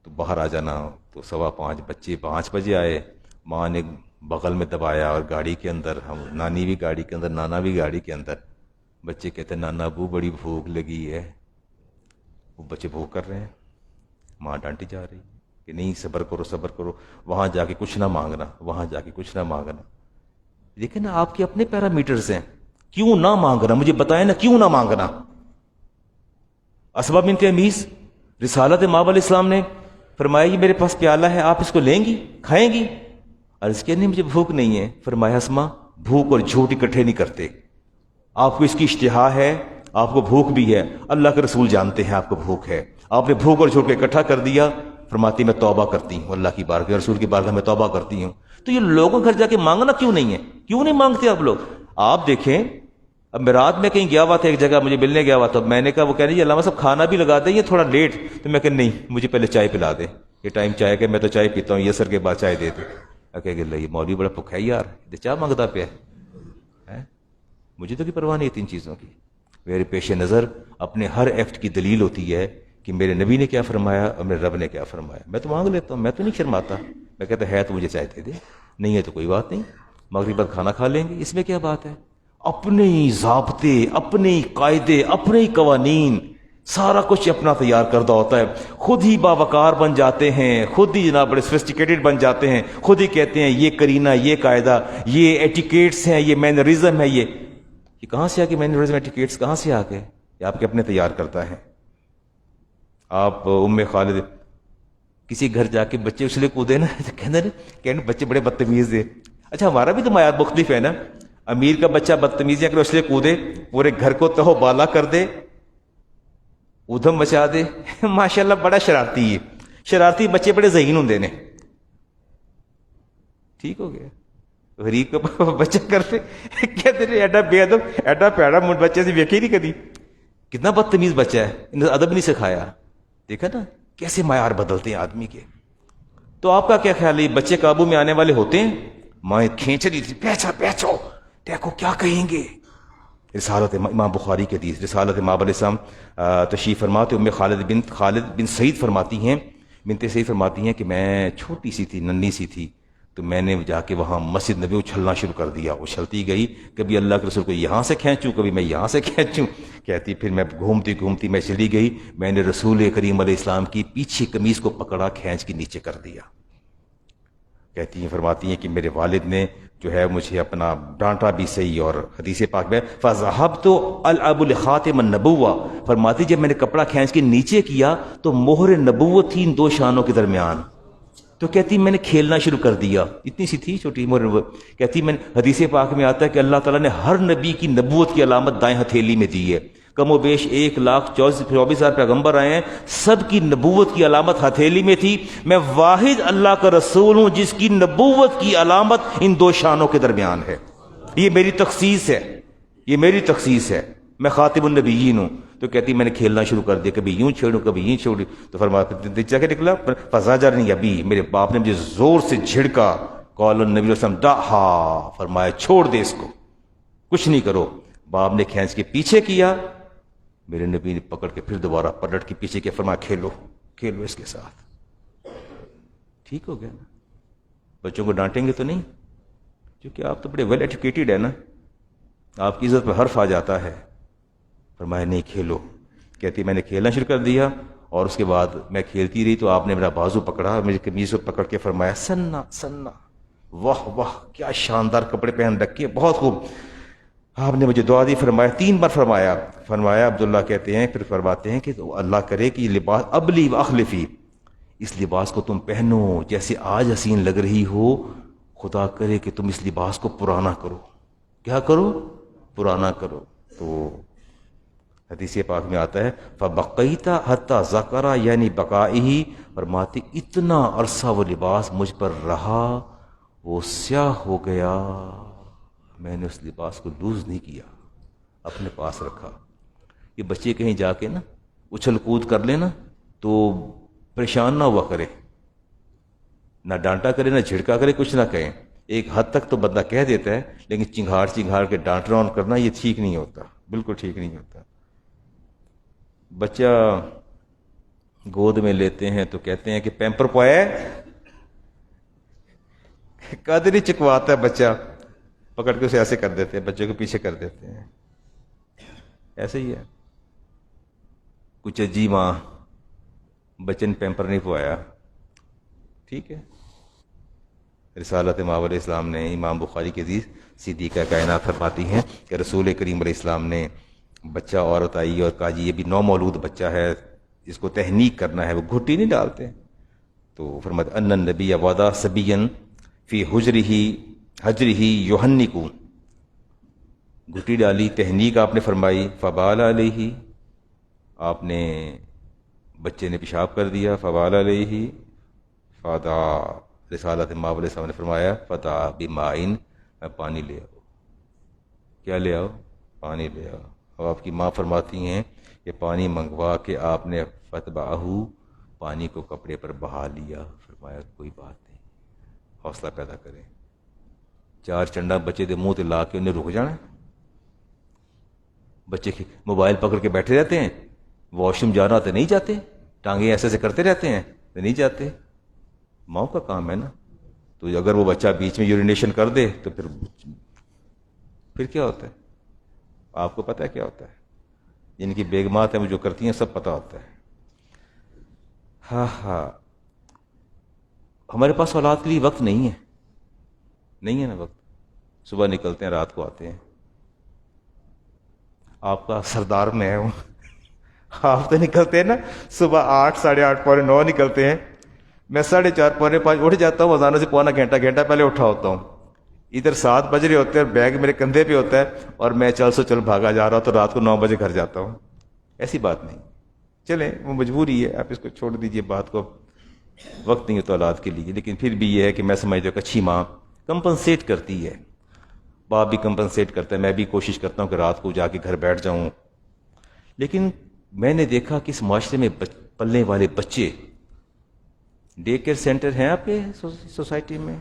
تو باہر آ جانا، تو 5:15 بچے 5 بجے آئے، ماں نے بغل میں دبایا اور گاڑی کے اندر، ہم نانی بھی گاڑی کے اندر، نانا بھی گاڑی کے اندر، بچے کہتے ہیں نانا ابو بڑی بھوک لگی ہے، وہ بچے بھوک کر رہے ہیں، ماں ڈانٹی جا رہی کہ نہیں صبر کرو صبر کرو، وہاں جا کے کچھ نہ مانگنا، وہاں جا کے کچھ نہ مانگنا۔ لیکن آپ کے اپنے پیرامیٹرز ہیں، کیوں نہ مانگنا؟ مجھے بتائیں نا، کیوں نہ مانگنا؟ اسبا بنت امیس رسالت ماں علیہ السلام نے فرمایا یہ میرے پاس پیالہ ہے، آپ اس کو لیں گی، کھائیں گی؟ عرض کیا نہیں مجھے بھوک نہیں ہے، فرمایا اسما بھوک اور جھوٹ اکٹھے نہیں کرتے، آپ کو اس کی اشتہا ہے، آپ کو بھوک بھی ہے، اللہ کے رسول جانتے ہیں آپ کو بھوک ہے، آپ نے بھوک اور جھوٹ کو اکٹھا کر دیا، فرماتی میں توبہ کرتی ہوں، اللہ کی بارگاہ رسول کی بارگاہ میں توبہ کرتی ہوں۔ تو یہ لوگوں گھر جا کے مانگنا کیوں نہیں ہے؟ کیوں نہیں مانگتے آپ لوگ؟ آپ دیکھیں، اب میں رات میں کہیں گیا ہوا تھا، ایک جگہ مجھے ملنے گیا ہوا تھا، میں نے کہا، وہ کہہ رہی ہے علامہ صاحب کھانا بھی لگا دیں یہ تھوڑا لیٹ، تو میں کہا نہیں مجھے پہلے چائے پلا دے، یہ ٹائم چائے کا، میں تو چائے پیتا ہوں، یہ سر کے بعد چائے دے دے۔ کہ یہ مولوی بڑا بھوکا ہے یار، یہ چاہ مانگتا پہ ہے، مجھے تو کوئی پرواہ نہیں ہے تین چیزوں کی، میرے پیش نظر اپنے ہر ایکٹ کی دلیل ہوتی ہے کہ میرے نبی نے کیا فرمایا اور میرے رب نے کیا فرمایا، میں تو مانگ لیتا ہوں، میں تو نہیں شرماتا، میں کہتا ہے تو مجھے چائے دے دے، نہیں ہے تو کوئی بات نہیں، مغرب بعد کھانا کھا لیں گے، اس میں کیا بات ہے؟ اپنے ہی ضابطے، اپنے ہی قاعدے، اپنے ہی قوانین، سارا کچھ اپنا تیار کردہ ہوتا ہے، خود ہی باوقار بن جاتے ہیں، خود ہی جناب بڑے سوفسٹیکیٹڈ بن جاتے ہیں، خود ہی کہتے ہیں یہ کرینہ، یہ قاعدہ، یہ ایٹیکیٹس ہیں، یہ مینرزم ہے، یہ کہاں سے آ کے مینرزم ایٹیکیٹس کہاں سے آ گئے؟ یہ آپ کے اپنے تیار کرتا ہے۔ آپ ام خالد کسی گھر جا کے بچے اچھلے کودے نا، کہنے بچے بڑے بدتمیز ہیں، اچھا ہمارا بھی تو معیار مختلف ہے نا، امیر کا بچہ بدتمیزیاں کرے اچھلے کودے، پورے گھر کو تہو بالا کر دے، ادھم مچا دے، ماشاءاللہ بڑا شرارتی ہے، شرارتی بچے بڑے ذہین ہوندے نے، ٹھیک ہو گیا، غریب کا بچہ کرتے کہتے ہیں ایڈا بے ادب، ایڈا پیڑا منڈ بچے سے ویکھے نہیں کبھی، کتنا بدتمیز بچہ ہے، انہیں ادب نہیں سکھایا، دیکھا نا کیسے معیار بدلتے ہیں آدمی کے۔ تو آپ کا کیا خیال ہے، بچے قابو میں آنے والے ہوتے ہیں؟ ماں کھینچ رہی تھی، بیچو دیکھو کیا کہیں گے۔ رسالت امام بخاری کی حدیث، رسالت ماں علیہ السلام تشریف فرماتے، ام خالد بن سعید فرماتی ہیں، بنت سعید فرماتی ہیں کہ میں چھوٹی سی تھی، ننھی سی تھی، تو میں نے جا کے وہاں مسجد نبی اچھلنا شروع کر دیا، اچھلتی گئی، کبھی اللہ کے رسول کو یہاں سے کھینچوں، کبھی میں یہاں سے کھینچوں، کہتی پھر میں گھومتی میں چلی گئی، میں نے رسول کریم علیہ السلام کی پیچھے قمیض کو پکڑا، کھینچ کے نیچے کر دیا۔ کہتی ہیں، فرماتی ہیں کہ میرے والد نے جو ہے مجھے اپنا ڈانٹا بھی صحیح، اور حدیث پاک میں فَذَهَبْتُ أَلْعَبُ لِخَاتِمَ النَّبُوَّةِ، فرماتی جب میں نے کپڑا کھینچ کے نیچے کیا تو مہر نبوت تھی ان دو شانوں کے درمیان، تو کہتی میں نے کھیلنا شروع کر دیا، اتنی سی تھی چھوٹی مہر نبوت، کہتی میں حدیث پاک میں آتا ہے کہ اللہ تعالیٰ نے ہر نبی کی نبوت کی علامت دائیں ہتھیلی میں دی ہے، کم و بیش 1,24,000 پیغمبر آئے ہیں، سب کی نبوت کی علامت ہتھیلی میں تھی، میں واحد اللہ کا رسول ہوں جس کی نبوت کی علامت ان دو شانوں کے درمیان ہے، یہ میری تخصیص ہے، یہ میری تخصیص ہے، میں خاتم النبیین ہوں۔ تو کہتی میں نے کھیلنا شروع کر دیا، کبھی یوں چھیڑوں کبھی یوں چھوڑوں، تو فرمایا کیا نکلا، فزاجرنی ابی، میرے باپ نے مجھے زور سے جھڑکا، قال النبی صلی اللہ علیہ وسلم دعھا، فرمایا چھوڑ دے اس کو، کچھ نہیں کرو۔ باپ نے کھینچ کے پیچھے کیا، میرے نبی نے پکڑ کے پھر دوبارہ پلٹ کے پیچھے کیا، فرمایا کھیلو اس کے ساتھ، ٹھیک ہو گیا نا؟ بچوں کو ڈانٹیں گے تو نہیں، کیونکہ آپ تو بڑے ویل ایجوکیٹڈ ہیں نا، آپ کی عزت پہ حرف آ جاتا ہے۔ فرمایا نہیں کھیلو، کہتی میں نے کھیلنا شروع کر دیا، اور اس کے بعد میں کھیلتی رہی تو آپ نے میرا بازو پکڑا، میری قمیض کو پکڑ کے فرمایا سننا، واہ واہ کیا شاندار کپڑے پہن رکھے، بہت خوب، آپ نے مجھے دعا دی، فرمایا 3 بار فرمایا عبداللہ کہتے ہیں پھر فرماتے ہیں کہ اللہ کرے کہ یہ لباس ابلی و اخلفی، اس لباس کو تم پہنو جیسے آج حسین لگ رہی ہو، خدا کرے کہ تم اس لباس کو پرانا کرو. کیا کرو؟ پرانا کرو. تو حدیث پاک میں آتا ہے فَبَقَيْتَ حَتَّى ذَكَرَ، یعنی بقائہی، فرماتے اتنا عرصہ وہ لباس مجھ پر رہا، وہ سیاہ ہو گیا، میں نے اس لباس کو لوز نہیں کیا، اپنے پاس رکھا. یہ بچے کہیں جا کے نا اچھل کود کر لیں نا تو پریشان نہ ہوا کرے، نہ ڈانٹا کرے نہ جھڑکا کرے، کچھ نہ کہیں. ایک حد تک تو بندہ کہہ دیتا ہے، لیکن چنگھاڑ کے ڈانٹنا آن کرنا یہ ٹھیک نہیں ہوتا، بالکل ٹھیک نہیں ہوتا. بچہ گود میں لیتے ہیں تو کہتے ہیں کہ پیمپر پوائے، قدر ہی چکواتا ہے بچہ، پکڑ کے اسے ایسے کر دیتے ہیں، بچے کو پیچھے کر دیتے ہیں. ایسے ہی ہے. کچھ جی ماں بچے نے پیمپر نہیں پوایا، ٹھیک ہے. رسالت ماؤ علیہ السلام نے، امام بخاری کی حدیث صدیقہ کائنات فرماتی ہیں کہ رسول کریم علیہ السلام نے بچہ عورت آئی اور کہا جی یہ بھی نومولود بچہ ہے، اس کو تہنیک کرنا ہے، وہ گھٹی نہیں ڈالتے. تو فرماتے ان النبی وضع صبیا فی حجرہ یحنک، گھٹی ڈالی، تہنیک آپ نے فرمائی. فبال علیہ، آپ نے بچے نے پیشاب کر دیا. فبال علیہ فدا، رسالت ماؤ علیہ السلام نے فرمایا فدا بمائن، پانی لے آؤ. کیا لے آؤ؟ پانی لے آؤ. اب آپ کی ماں فرماتی ہیں کہ پانی منگوا کے آپ نے فتبعہ، پانی کو کپڑے پر بہا لیا. فرمایا کوئی بات نہیں، حوصلہ پیدا کریں. 4 چنڈا بچے دے منہ تے لا کے انہیں رک جانا. بچے موبائل پکڑ کے بیٹھے رہتے ہیں، واش روم جانا تو نہیں جاتے، ٹانگیں ایسے کرتے رہتے ہیں تو نہیں جاتے. ماؤں کا کام ہے نا. تو اگر وہ بچہ بیچ میں یورینیشن کر دے تو پھر کیا ہوتا ہے؟ آپ کو پتہ ہے کیا ہوتا ہے؟ جن کی بیگمات ہیں وہ جو کرتی ہیں سب پتہ ہوتا ہے. ہاں ہمارے پاس اولاد کے لیے وقت نہیں ہے نا وقت. صبح نکلتے ہیں رات کو آتے ہیں. آپ کا سردار میں ہوں. آپ تو نکلتے ہیں نا صبح 8، 8:30، 9:15 نکلتے ہیں. میں 4:30، 4:45 اٹھ جاتا ہوں، اذانوں سے پونا گھنٹہ پہلے اٹھا ہوتا ہوں. ادھر 7 بج رہے ہوتے ہیں، بیگ میرے کندھے پہ ہوتا ہے اور میں چل بھاگا جا رہا ہوں، تو رات کو 9 بجے گھر جاتا ہوں. ایسی بات نہیں. چلیں وہ مجبوری ہے، آپ اس کو چھوڑ دیجئے بات کو. وقت نہیں ہوتا اولاد کے لیے. لیکن پھر بھی یہ ہے کہ میں سمجھتا ہوں کہ اچھی ماں کمپنسیٹ کرتی ہے، باپ بھی کمپنسیٹ کرتا ہے. میں بھی کوشش کرتا ہوں کہ رات کو جا کے گھر بیٹھ جاؤں. لیکن میں نے دیکھا کہ اس معاشرے میں پلنے والے بچے، ڈے کیئر سینٹر ہیں آپ کے سوسائٹی میں؟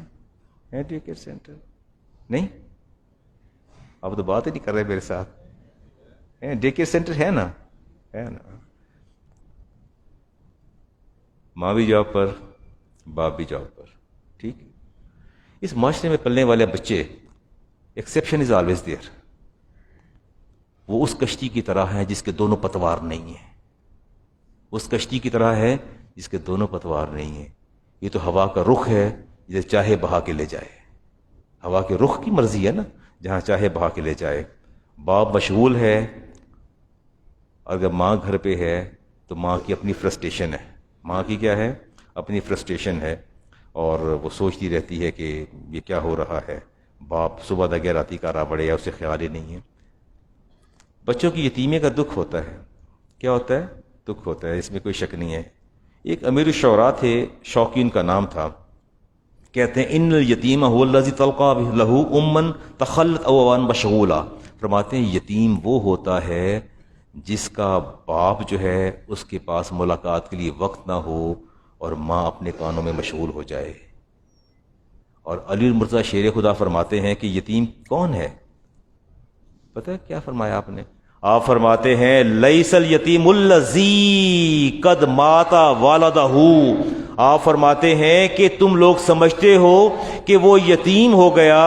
ہے ڈے کیئر سینٹر؟ نہیں، آپ تو بات ہی نہیں کر رہے میرے ساتھ. ڈے کیئر سینٹر ہے نا؟ ماں بھی جاب پر، باپ بھی جاب پر. ٹھیک ہے. اس معاشرے میں پلنے والے بچے، ایکسیپشن از آلویز دیئر. وہ اس کشتی کی طرح ہیں جس کے دونوں پتوار نہیں ہیں. اس کشتی کی طرح ہے جس کے دونوں پتوار نہیں ہیں. یہ تو ہوا کا رخ ہے، جسے چاہے بہا کے لے جائے. ہوا کے رخ کی مرضی ہے نا، جہاں چاہے بہا کے لے جائے. باپ مشغول ہے، اگر ماں گھر پہ ہے تو ماں کی اپنی فرسٹریشن ہے. ماں کی کیا ہے؟ اپنی فرسٹریشن ہے، اور وہ سوچتی رہتی ہے کہ یہ کیا ہو رہا ہے. باپ صبح دگیر راتی کا را بڑے یا اسے خیال ہی نہیں ہے. بچوں کی یتیمی کا دکھ ہوتا ہے. کیا ہوتا ہے؟ دکھ ہوتا ہے، اس میں کوئی شک نہیں ہے. ایک امیر الشعراء تھے، شوقی ان کا نام تھا. کہتے ہیں ان الیتیم هو الذی تلقى له امن تخلت اوان مشغولا. فرماتے ہیں یتیم وہ ہوتا ہے جس کا باپ جو ہے اس کے پاس ملاقات کے لیے وقت نہ ہو اور ماں اپنے کانوں میں مشغول ہو جائے. اور علی المرتضیٰ شیر خدا فرماتے ہیں کہ یتیم کون ہے؟ پتہ ہے کیا فرمایا آپ نے؟ آپ فرماتے ہیں لیس الیتیم الذی قد مات والدہ. آپ فرماتے ہیں کہ تم لوگ سمجھتے ہو کہ وہ یتیم ہو گیا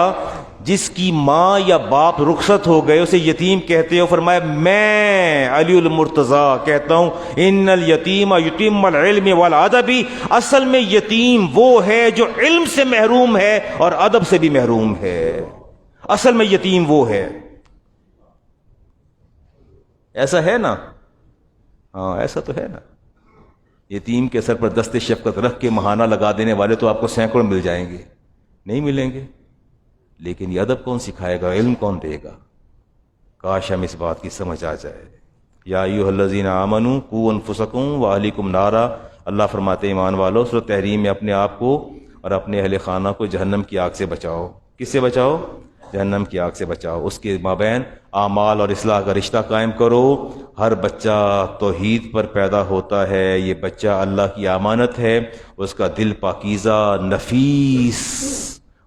جس کی ماں یا باپ رخصت ہو گئے، اسے یتیم کہتے ہو. فرمایا میں علی المرتضیٰ کہتا ہوں ان الیتیم یتیم العلم والادب. اصل میں یتیم وہ ہے جو علم سے محروم ہے اور ادب سے بھی محروم ہے. اصل میں یتیم وہ ہے. ایسا ہے نا؟ ہاں ایسا تو ہے نا. یتیم کے سر پر دست شفقت رکھ کے مہانہ لگا دینے والے تو آپ کو سینکڑوں مل جائیں گے، نہیں ملیں گے. لیکن یہ ادب کون سکھائے گا، علم کون دے گا؟ کاش ہم اس بات کی سمجھ آ جائے. یا ایھا الذین آمنوا قوا انفسکم واہلیکم نارا. اللہ فرماتے ایمان والو سورۃ تحریم میں اپنے آپ کو اور اپنے اہل خانہ کو جہنم کی آگ سے بچاؤ. کس سے بچاؤ؟ جہنم کی آگ سے بچاؤ. اس کے مابین اعمال اور اصلاح کا رشتہ قائم کرو. ہر بچہ توحید پر پیدا ہوتا ہے، یہ بچہ اللہ کی امانت ہے. اس کا دل پاکیزہ نفیس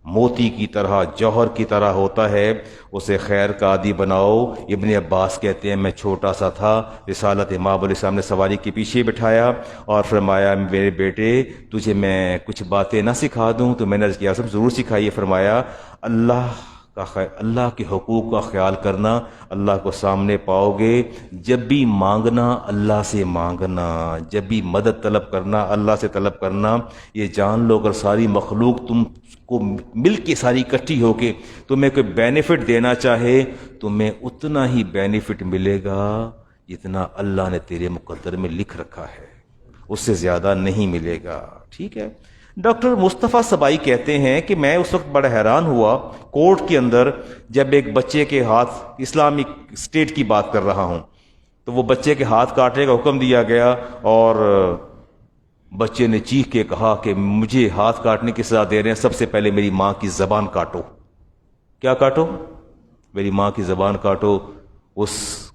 موتی کی طرح، جوہر کی طرح ہوتا ہے. اسے خیر کا عادی بناؤ. ابن عباس کہتے ہیں میں چھوٹا سا تھا، رسالت امام علیہ السلام نے سواری کے پیچھے بٹھایا اور فرمایا میرے بیٹے تجھے میں کچھ باتیں نہ سکھا دوں؟ تو میں نے عرض کیا سب ضرور سکھائیے. فرمایا اللہ کے حقوق کا خیال کرنا. اللہ کو سامنے پاؤ گے. جب بھی مانگنا اللہ سے مانگنا، جب بھی مدد طلب کرنا اللہ سے طلب کرنا. یہ جان لو اگر ساری مخلوق تم کو مل کے ساری اکٹھی ہو کے تمہیں کوئی بینیفٹ دینا چاہے، تمہیں اتنا ہی بینیفٹ ملے گا جتنا اللہ نے تیرے مقدر میں لکھ رکھا ہے، اس سے زیادہ نہیں ملے گا. ٹھیک ہے. ڈاکٹر مصطفیٰ سبائی کہتے ہیں کہ میں اس وقت بڑا حیران ہوا کورٹ کے اندر جب ایک بچے کے ہاتھ، اسلامک اسٹیٹ کی بات کر رہا ہوں، تو وہ بچے کے ہاتھ کاٹنے کا حکم دیا گیا اور بچے نے چیخ کے کہا کہ مجھے ہاتھ کاٹنے کی سزا دے رہے ہیں، سب سے پہلے میری ماں کی زبان کاٹو. کیا کاٹو؟ میری ماں کی زبان کاٹو. اس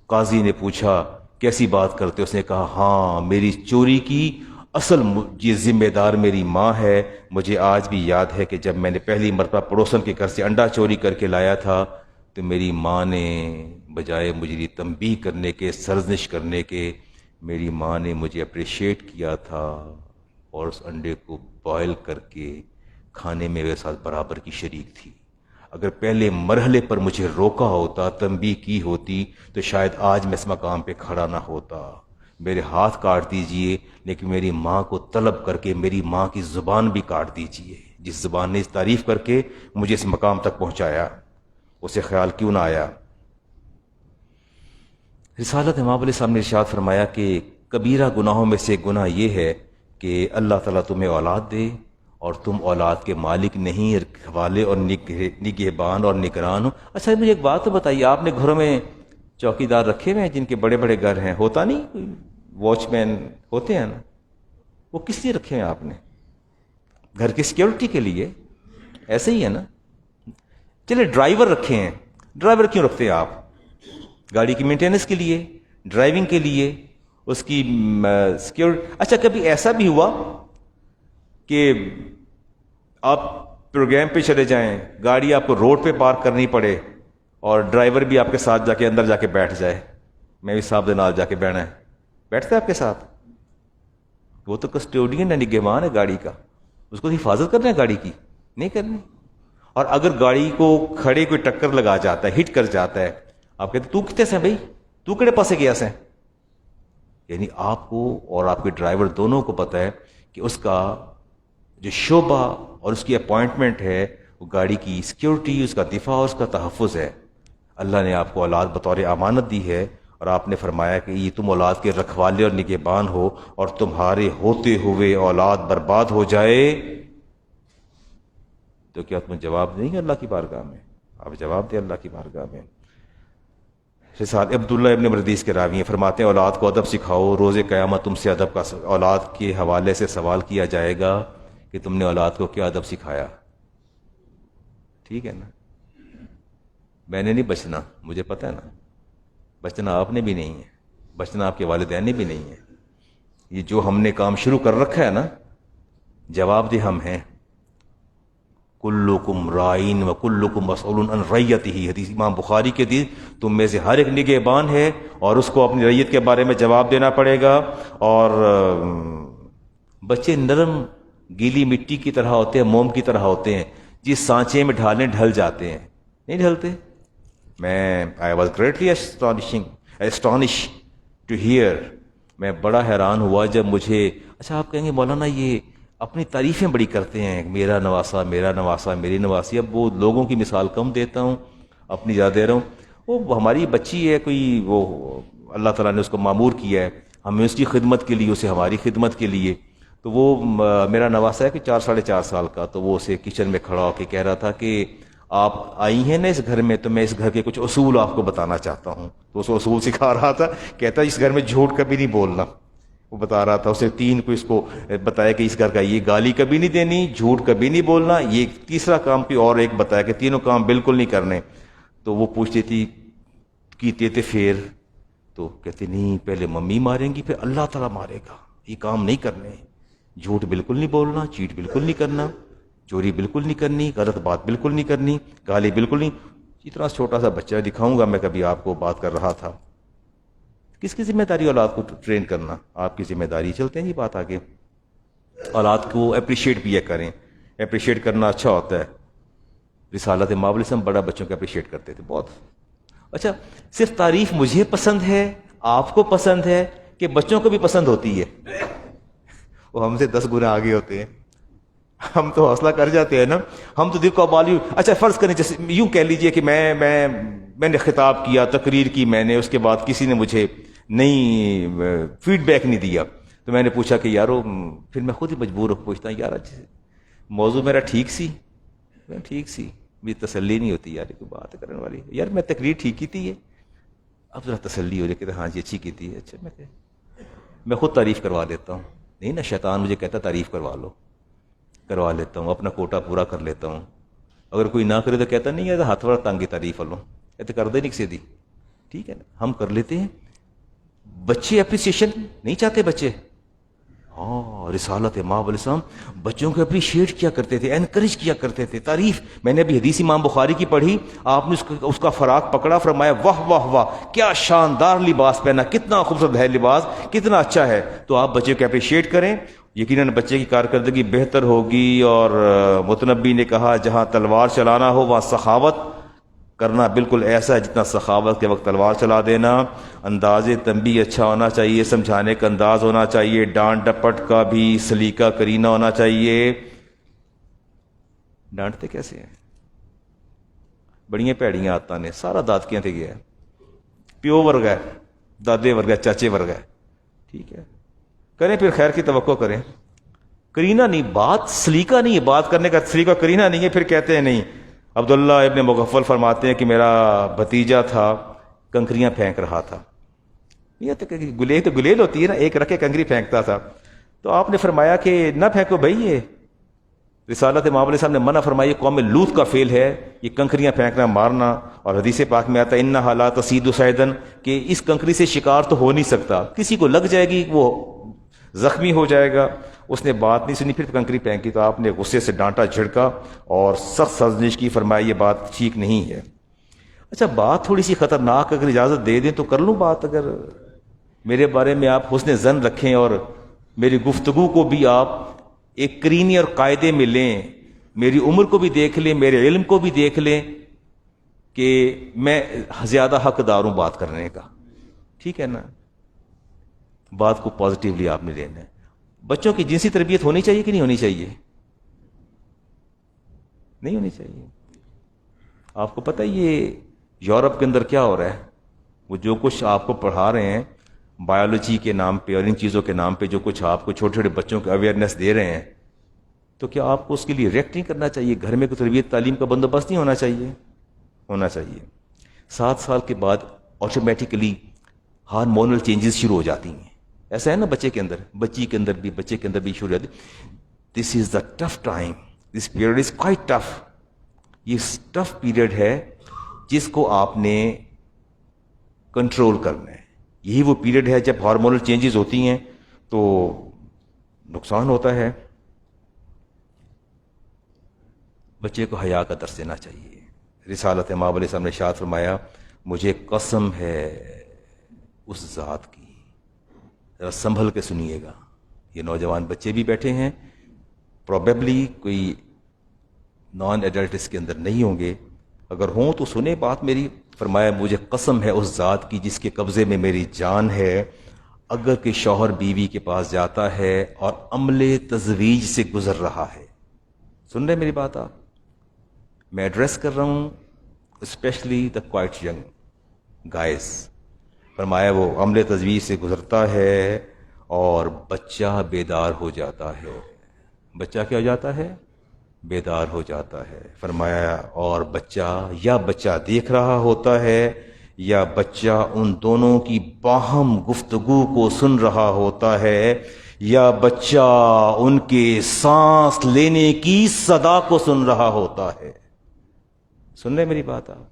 قاضی نے پوچھا کیسی بات کرتے؟ اس نے کہا ہاں میری چوری کی اصل یہ ذمہ دار میری ماں ہے. مجھے آج بھی یاد ہے کہ جب میں نے پہلی مرتبہ پڑوسن کے گھر سے انڈا چوری کر کے لایا تھا تو میری ماں نے بجائے مجھے تنبیہ کرنے کے، سرزنش کرنے کے، میری ماں نے مجھے اپریشیٹ کیا تھا اور اس انڈے کو بوائل کر کے کھانے میں میرے ساتھ برابر کی شریک تھی. اگر پہلے مرحلے پر مجھے روکا ہوتا، تنبیہ کی ہوتی، تو شاید آج میں اس مقام پہ کھڑا نہ ہوتا. میرے ہاتھ کاٹ دیجئے لیکن میری ماں کو طلب کر کے میری ماں کی زبان بھی کاٹ دیجئے، جس زبان نے اس تعریف کر کے مجھے اس مقام تک پہنچایا. اسے خیال کیوں نہ آیا؟ رسالت امام علیہ السلام نے ارشاد فرمایا کہ کبیرہ گناہوں میں سے گناہ یہ ہے کہ اللہ تعالیٰ تمہیں اولاد دے اور تم اولاد کے مالک نہیں، رکھوالے اور نگہبان اور نگران ہو. اچھا مجھے ایک بات تو بتائیے، آپ نے گھروں میں چوکی دار رکھے ہوئے ہیں جن کے بڑے بڑے گھر ہیں؟ ہوتا نہیں واچ مین ہوتے ہیں نا، وہ کس لیے رکھے ہیں آپ نے؟ گھر کی سیکیورٹی کے لیے. ایسے ہی ہے نا. چلے ڈرائیور رکھے ہیں، ڈرائیور کیوں رکھتے ہیں آپ؟ گاڑی کی مینٹیننس کے لیے، ڈرائیونگ کے لیے، اس کی سیکیورٹی. اچھا کبھی ایسا بھی ہوا کہ آپ پروگرام پہ چلے جائیں، گاڑی آپ کو روڈ پہ پارک کرنی پڑے اور ڈرائیور بھی آپ کے ساتھ جا کے اندر جا کے بیٹھ جائے؟ میں بھی صاحب نال جا کے بیٹھنا ہے، بیٹھتا ہے آپ کے ساتھ؟ وہ تو کسٹوڈین ہے، نگہبان ہے گاڑی کا، اس کو حفاظت کرنا ہے گاڑی کی، نہیں کرنی. اور اگر گاڑی کو کھڑے کوئی ٹکر لگا جاتا ہے، ہٹ کر جاتا ہے، آپ کہتے تو کتنے سے بھائی، تو کہڑے پاسے گیا سے؟ یعنی آپ کو اور آپ کے ڈرائیور دونوں کو پتہ ہے کہ اس کا جو شعبہ اور اس کی اپوائنٹمنٹ ہے وہ گاڑی کی سیکیورٹی، اس کا دفاع اور اس کا تحفظ ہے. اللہ نے آپ کو اولاد بطور امانت دی ہے اور آپ نے فرمایا کہ یہ تم اولاد کے رکھوالے اور نگہبان ہو، اور تمہارے ہوتے ہوئے اولاد برباد ہو جائے تو کیا تم جواب دیں گے اللہ کی بارگاہ میں؟ آپ جواب دیں اللہ کی بارگاہ میں. رسالت عبداللہ ابن مردیس کے راوی ہیں، فرماتے ہیں اولاد کو ادب سکھاؤ، روز قیامت تم سے ادب کا اولاد کے حوالے سے سوال کیا جائے گا کہ تم نے اولاد کو کیا ادب سکھایا. ٹھیک ہے نا. میں نے نہیں بچنا، مجھے پتہ ہے نا، بچنا آپ نے بھی نہیں ہے، بچنا آپ کے والدین نے بھی نہیں ہے. یہ جو ہم نے کام شروع کر رکھا ہے نا، جواب دہ ہم ہیں. کلکم رائن و کلکم مسئول عن رعیتہ، حدیث امام بخاری کے حدیث، تم میں سے ہر ایک نگہبان ہے اور اس کو اپنی رعیت کے بارے میں جواب دینا پڑے گا. اور بچے نرم گیلی مٹی کی طرح ہوتے ہیں، موم کی طرح ہوتے ہیں، جس سانچے میں ڈھالیں ڈھل جاتے ہیں، نہیں ڈھلتے. میں I was greatly astonished to hear, میں بڑا حیران ہوا جب مجھے، اچھا آپ کہیں گے مولانا یہ اپنی تعریفیں بڑی کرتے ہیں، میرا نواسا، میرا نواسا، میری نواسی. اب وہ لوگوں کی مثال کم دیتا ہوں، اپنی زیادہ دے رہا ہوں. وہ ہماری بچی ہے کوئی، وہ اللہ تعالیٰ نے اس کو معمور کیا ہے ہمیں اس کی خدمت کے لیے، اسے ہماری خدمت کے لیے. تو وہ میرا نواسا ہے کہ 4 ساڑھے 4 سال کا، تو وہ اسے کچن میں کھڑا ہو کے کہہ رہا تھا کہ آپ آئی ہیں نا اس گھر میں، تو میں اس گھر کے کچھ اصول آپ کو بتانا چاہتا ہوں. تو اس کو اصول سکھا رہا تھا. کہتا ہے اس گھر میں جھوٹ کبھی نہیں بولنا. وہ بتا رہا تھا اسے 3 کو اس کو بتایا کہ اس گھر کا یہ گالی کبھی نہیں دینی، جھوٹ کبھی نہیں بولنا، یہ تیسرا کام بھی اور ایک بتایا کہ تینوں کام بالکل نہیں کرنے. تو وہ پوچھتی تھی کیتے تھے پھر، تو کہتے نہیں پہلے ممی ماریں گی پھر اللہ تعالیٰ مارے گا، یہ کام نہیں کرنے، جھوٹ بالکل نہیں بولنا، چیٹ بالکل نہیں کرنا، چوری بالکل نہیں کرنی، غلط بات بالکل نہیں کرنی، گالی بالکل نہیں. اتنا چھوٹا سا بچہ دکھاؤں گا میں کبھی آپ کو بات کر رہا تھا. کس کی ذمہ داری اولاد کو ٹرین کرنا؟ آپ کی ذمہ داری. چلتے ہیں جی بات آگے. اولاد کو اپریشیٹ بھی کریں، اپریشیٹ کرنا اچھا ہوتا ہے. رسالت ماء علیہ السلام بڑا بچوں کو اپریشیٹ کرتے تھے بہت. اچھا صرف تعریف مجھے پسند ہے، آپ کو پسند ہے، کہ بچوں کو بھی پسند ہوتی ہے؟ وہ ہم سے 10 گنا آگے ہوتے ہیں. ہم تو حوصلہ کر جاتے ہیں نا. ہم تو دیکھ کو بالی. اچھا فرض کریں جیسے یوں کہہ لیجئے کہ میں نے خطاب کیا، تقریر کی میں نے، اس کے بعد کسی نے مجھے فیڈ بیک نہیں دیا. تو میں نے پوچھا کہ یارو، پھر میں خود ہی مجبور ہو پوچھتا ہوں یار موضوع میرا ٹھیک سی؟ ٹھیک سی بھی تسلی نہیں ہوتی یار، کوئی بات کرنے والی یار میں تقریر ٹھیک کی تھی. یہ اب ذرا تسلی ہو جائے کہ ہاں جی اچھی کی تھی. اچھا میں خود تعریف کروا لیتا ہوں. نہیں نا، شیطان مجھے کہتا تعریف کروا لیتا ہوں، اپنا کوٹا پورا کر لیتا ہوں. اگر کوئی نہ کرے تو کہتا نہیں ہے ہاتھ والا تانگی تعریف والوں، کہتے کر دے نہیں کسی دی. ٹھیک ہے نا، ہم کر لیتے ہیں. بچے اپریسیشن نہیں چاہتے. بچے رسالت ماء علیہ السلام بچوں کو اپریشیٹ کیا کرتے تھے، انکریج کیا کرتے تھے. تعریف میں نے ابھی حدیث امام بخاری کی پڑھی، آپ نے اس کا فراق پکڑا، فرمایا واہ واہ واہ کیا شاندار لباس پہنا، کتنا خوبصورت ہے لباس، کتنا اچھا ہے. تو آپ بچے کو اپریشیٹ کریں، یقیناً بچے کی کارکردگی بہتر ہوگی. اور متنبی نے کہا جہاں تلوار چلانا ہو وہاں سخاوت کرنا بالکل ایسا ہے جتنا سخاوت کے وقت تلوار چلا دینا. انداز تنبیہ اچھا ہونا چاہیے، سمجھانے کا انداز ہونا چاہیے، ڈانٹ ڈپٹ کا بھی سلیقہ کرینہ ہونا چاہیے. ڈانٹتے کیسے ہیں؟ بڑیاں پیڑیاں آتا نے سارا دادکیاں تھے گیا، پیو ورگا ہے، دادے ورگا، چاچے ورگا ہے. ٹھیک ہے کریں، پھر خیر کی توقع کریں. کرینہ نہیں، بات سلیقہ نہیں ہے، بات کرنے کا سلیقہ کرینہ نہیں ہے. پھر کہتے ہیں نہیں. عبداللہ ابن مغفل فرماتے ہیں کہ میرا بھتیجا تھا، کنکریاں پھینک رہا تھا. یہ تو گلیل ہوتی ہے نا، ایک رکھ کے کنکری پھینکتا تھا. تو آپ نے فرمایا کہ نہ پھینکو بھائی، یہ رسالت ماء علیہ السلام نے منع فرمائی، قوم لوط کا فعل ہے یہ کنکریاں پھینکنا، مارنا. اور حدیث پاک میں آتا ہے انھا لا تصید صیدا، کہ اس کنکری سے شکار تو ہو نہیں سکتا، کسی کو لگ جائے گی وہ زخمی ہو جائے گا. اس نے بات نہیں سنی، پھر کنکری پھینکی. تو آپ نے غصے سے ڈانٹا، جھڑکا اور سخت سرزنش کی، فرمایا یہ بات ٹھیک نہیں ہے. اچھا بات تھوڑی سی خطرناک، اگر اجازت دے دیں تو کر لوں بات. اگر میرے بارے میں آپ حسن ظن رکھیں اور میری گفتگو کو بھی آپ ایک کرینی اور قاعدے میں لیں، میری عمر کو بھی دیکھ لیں، میرے علم کو بھی دیکھ لیں کہ میں زیادہ حقدار ہوں بات کرنے کا. ٹھیک ہے نا، بات کو پازیٹیولی آپ نے لینا ہے. بچوں کی جنسی تربیت ہونی چاہیے کہ نہیں ہونی چاہیے؟ نہیں ہونی چاہیے. آپ کو پتہ ہے یہ یورپ کے اندر کیا ہو رہا ہے؟ وہ جو کچھ آپ کو پڑھا رہے ہیں بایولوجی کے نام پہ اور ان چیزوں کے نام پہ، جو کچھ آپ کو چھوٹے چھوٹے بچوں کو اویئرنیس دے رہے ہیں، تو کیا آپ کو اس کے لیے ریئیکٹ نہیں کرنا چاہیے؟ گھر میں کوئی تربیت تعلیم کا بندوبست نہیں ہونا چاہیے؟ ہونا چاہیے. 7 سال کے بعد آٹومیٹیکلی ہارمونل چینجز شروع ہو جاتی ہیں. ایسا ہے نا بچے کے اندر، بچی کے اندر بھی، بچے کے اندر بھی شروع ہو جاتی. This is the tough time, this period is quite tough. یہ ٹف پیریڈ ہے جس کو آپ نے کنٹرول کرنا ہے. یہی وہ پیریڈ ہے جب ہارمونل چینجز ہوتی ہیں تو نقصان ہوتا ہے. بچے کو حیا کا درس دینا چاہیے. رسالت ماء علیہ السلام نے ارشاد فرمایا مجھے قسم ہے اس ذات کی. ذرا سنبھل کے سنیے گا. یہ نوجوان بچے بھی بیٹھے ہیں، پروبیبلی کوئی نان ایڈلٹ اس کے اندر نہیں ہوں گے، اگر ہوں تو سنیں بات میری. فرمایا مجھے قسم ہے اس ذات کی جس کے قبضے میں میری جان ہے، اگر کہ شوہر بیوی کے پاس جاتا ہے اور عمل تزویج سے گزر رہا ہے. سن رہے میری بات آپ؟ میں ایڈریس کر رہا ہوں especially the quite young. Guys. فرمایا وہ عمل تجویز سے گزرتا ہے اور بچہ بیدار ہو جاتا ہے. بچہ کیا ہو جاتا ہے؟ بیدار ہو جاتا ہے. فرمایا اور بچہ دیکھ رہا ہوتا ہے یا بچہ ان دونوں کی باہم گفتگو کو سن رہا ہوتا ہے یا بچہ ان کے سانس لینے کی صدا کو سن رہا ہوتا ہے. سن رہے میری بات آپ؟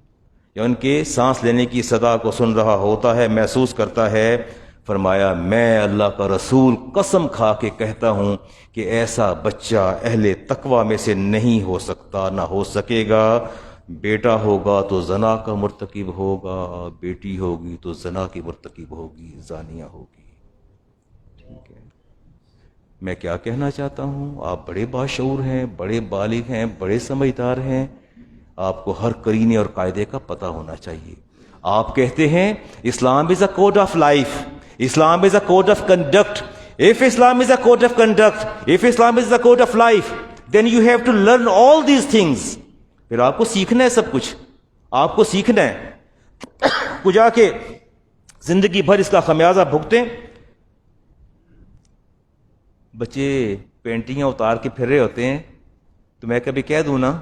یا ان کے سانس لینے کی صدا کو سن رہا ہوتا ہے، محسوس کرتا ہے. فرمایا میں اللہ کا رسول قسم کھا کے کہتا ہوں کہ ایسا بچہ اہل تقوی میں سے نہیں ہو سکتا، نہ ہو سکے گا. بیٹا ہوگا تو زنا کا مرتکب ہوگا، بیٹی ہوگی تو زنا کی مرتکب ہوگی، زانیہ ہوگی. ٹھیک ہے، میں کیا کہنا چاہتا ہوں، آپ بڑے باشعور ہیں، بڑے بالغ ہیں، بڑے سمجھدار ہیں، آپ کو ہر قرینے اور قاعدے کا پتہ ہونا چاہیے. آپ کہتے ہیں Islam is a code of life, Islam is a code of conduct. If Islam is a code of conduct, if Islam is a code of life, then you have to learn all these things. پھر آپ کو سیکھنا ہے سب کچھ، آپ کو سیکھنا ہے. کو جا کے زندگی بھر اس کا خمیازہ بھگتیں. بچے پینٹیاں اتار کے پھر رہے ہوتے ہیں تو میں کبھی کہہ دوں نا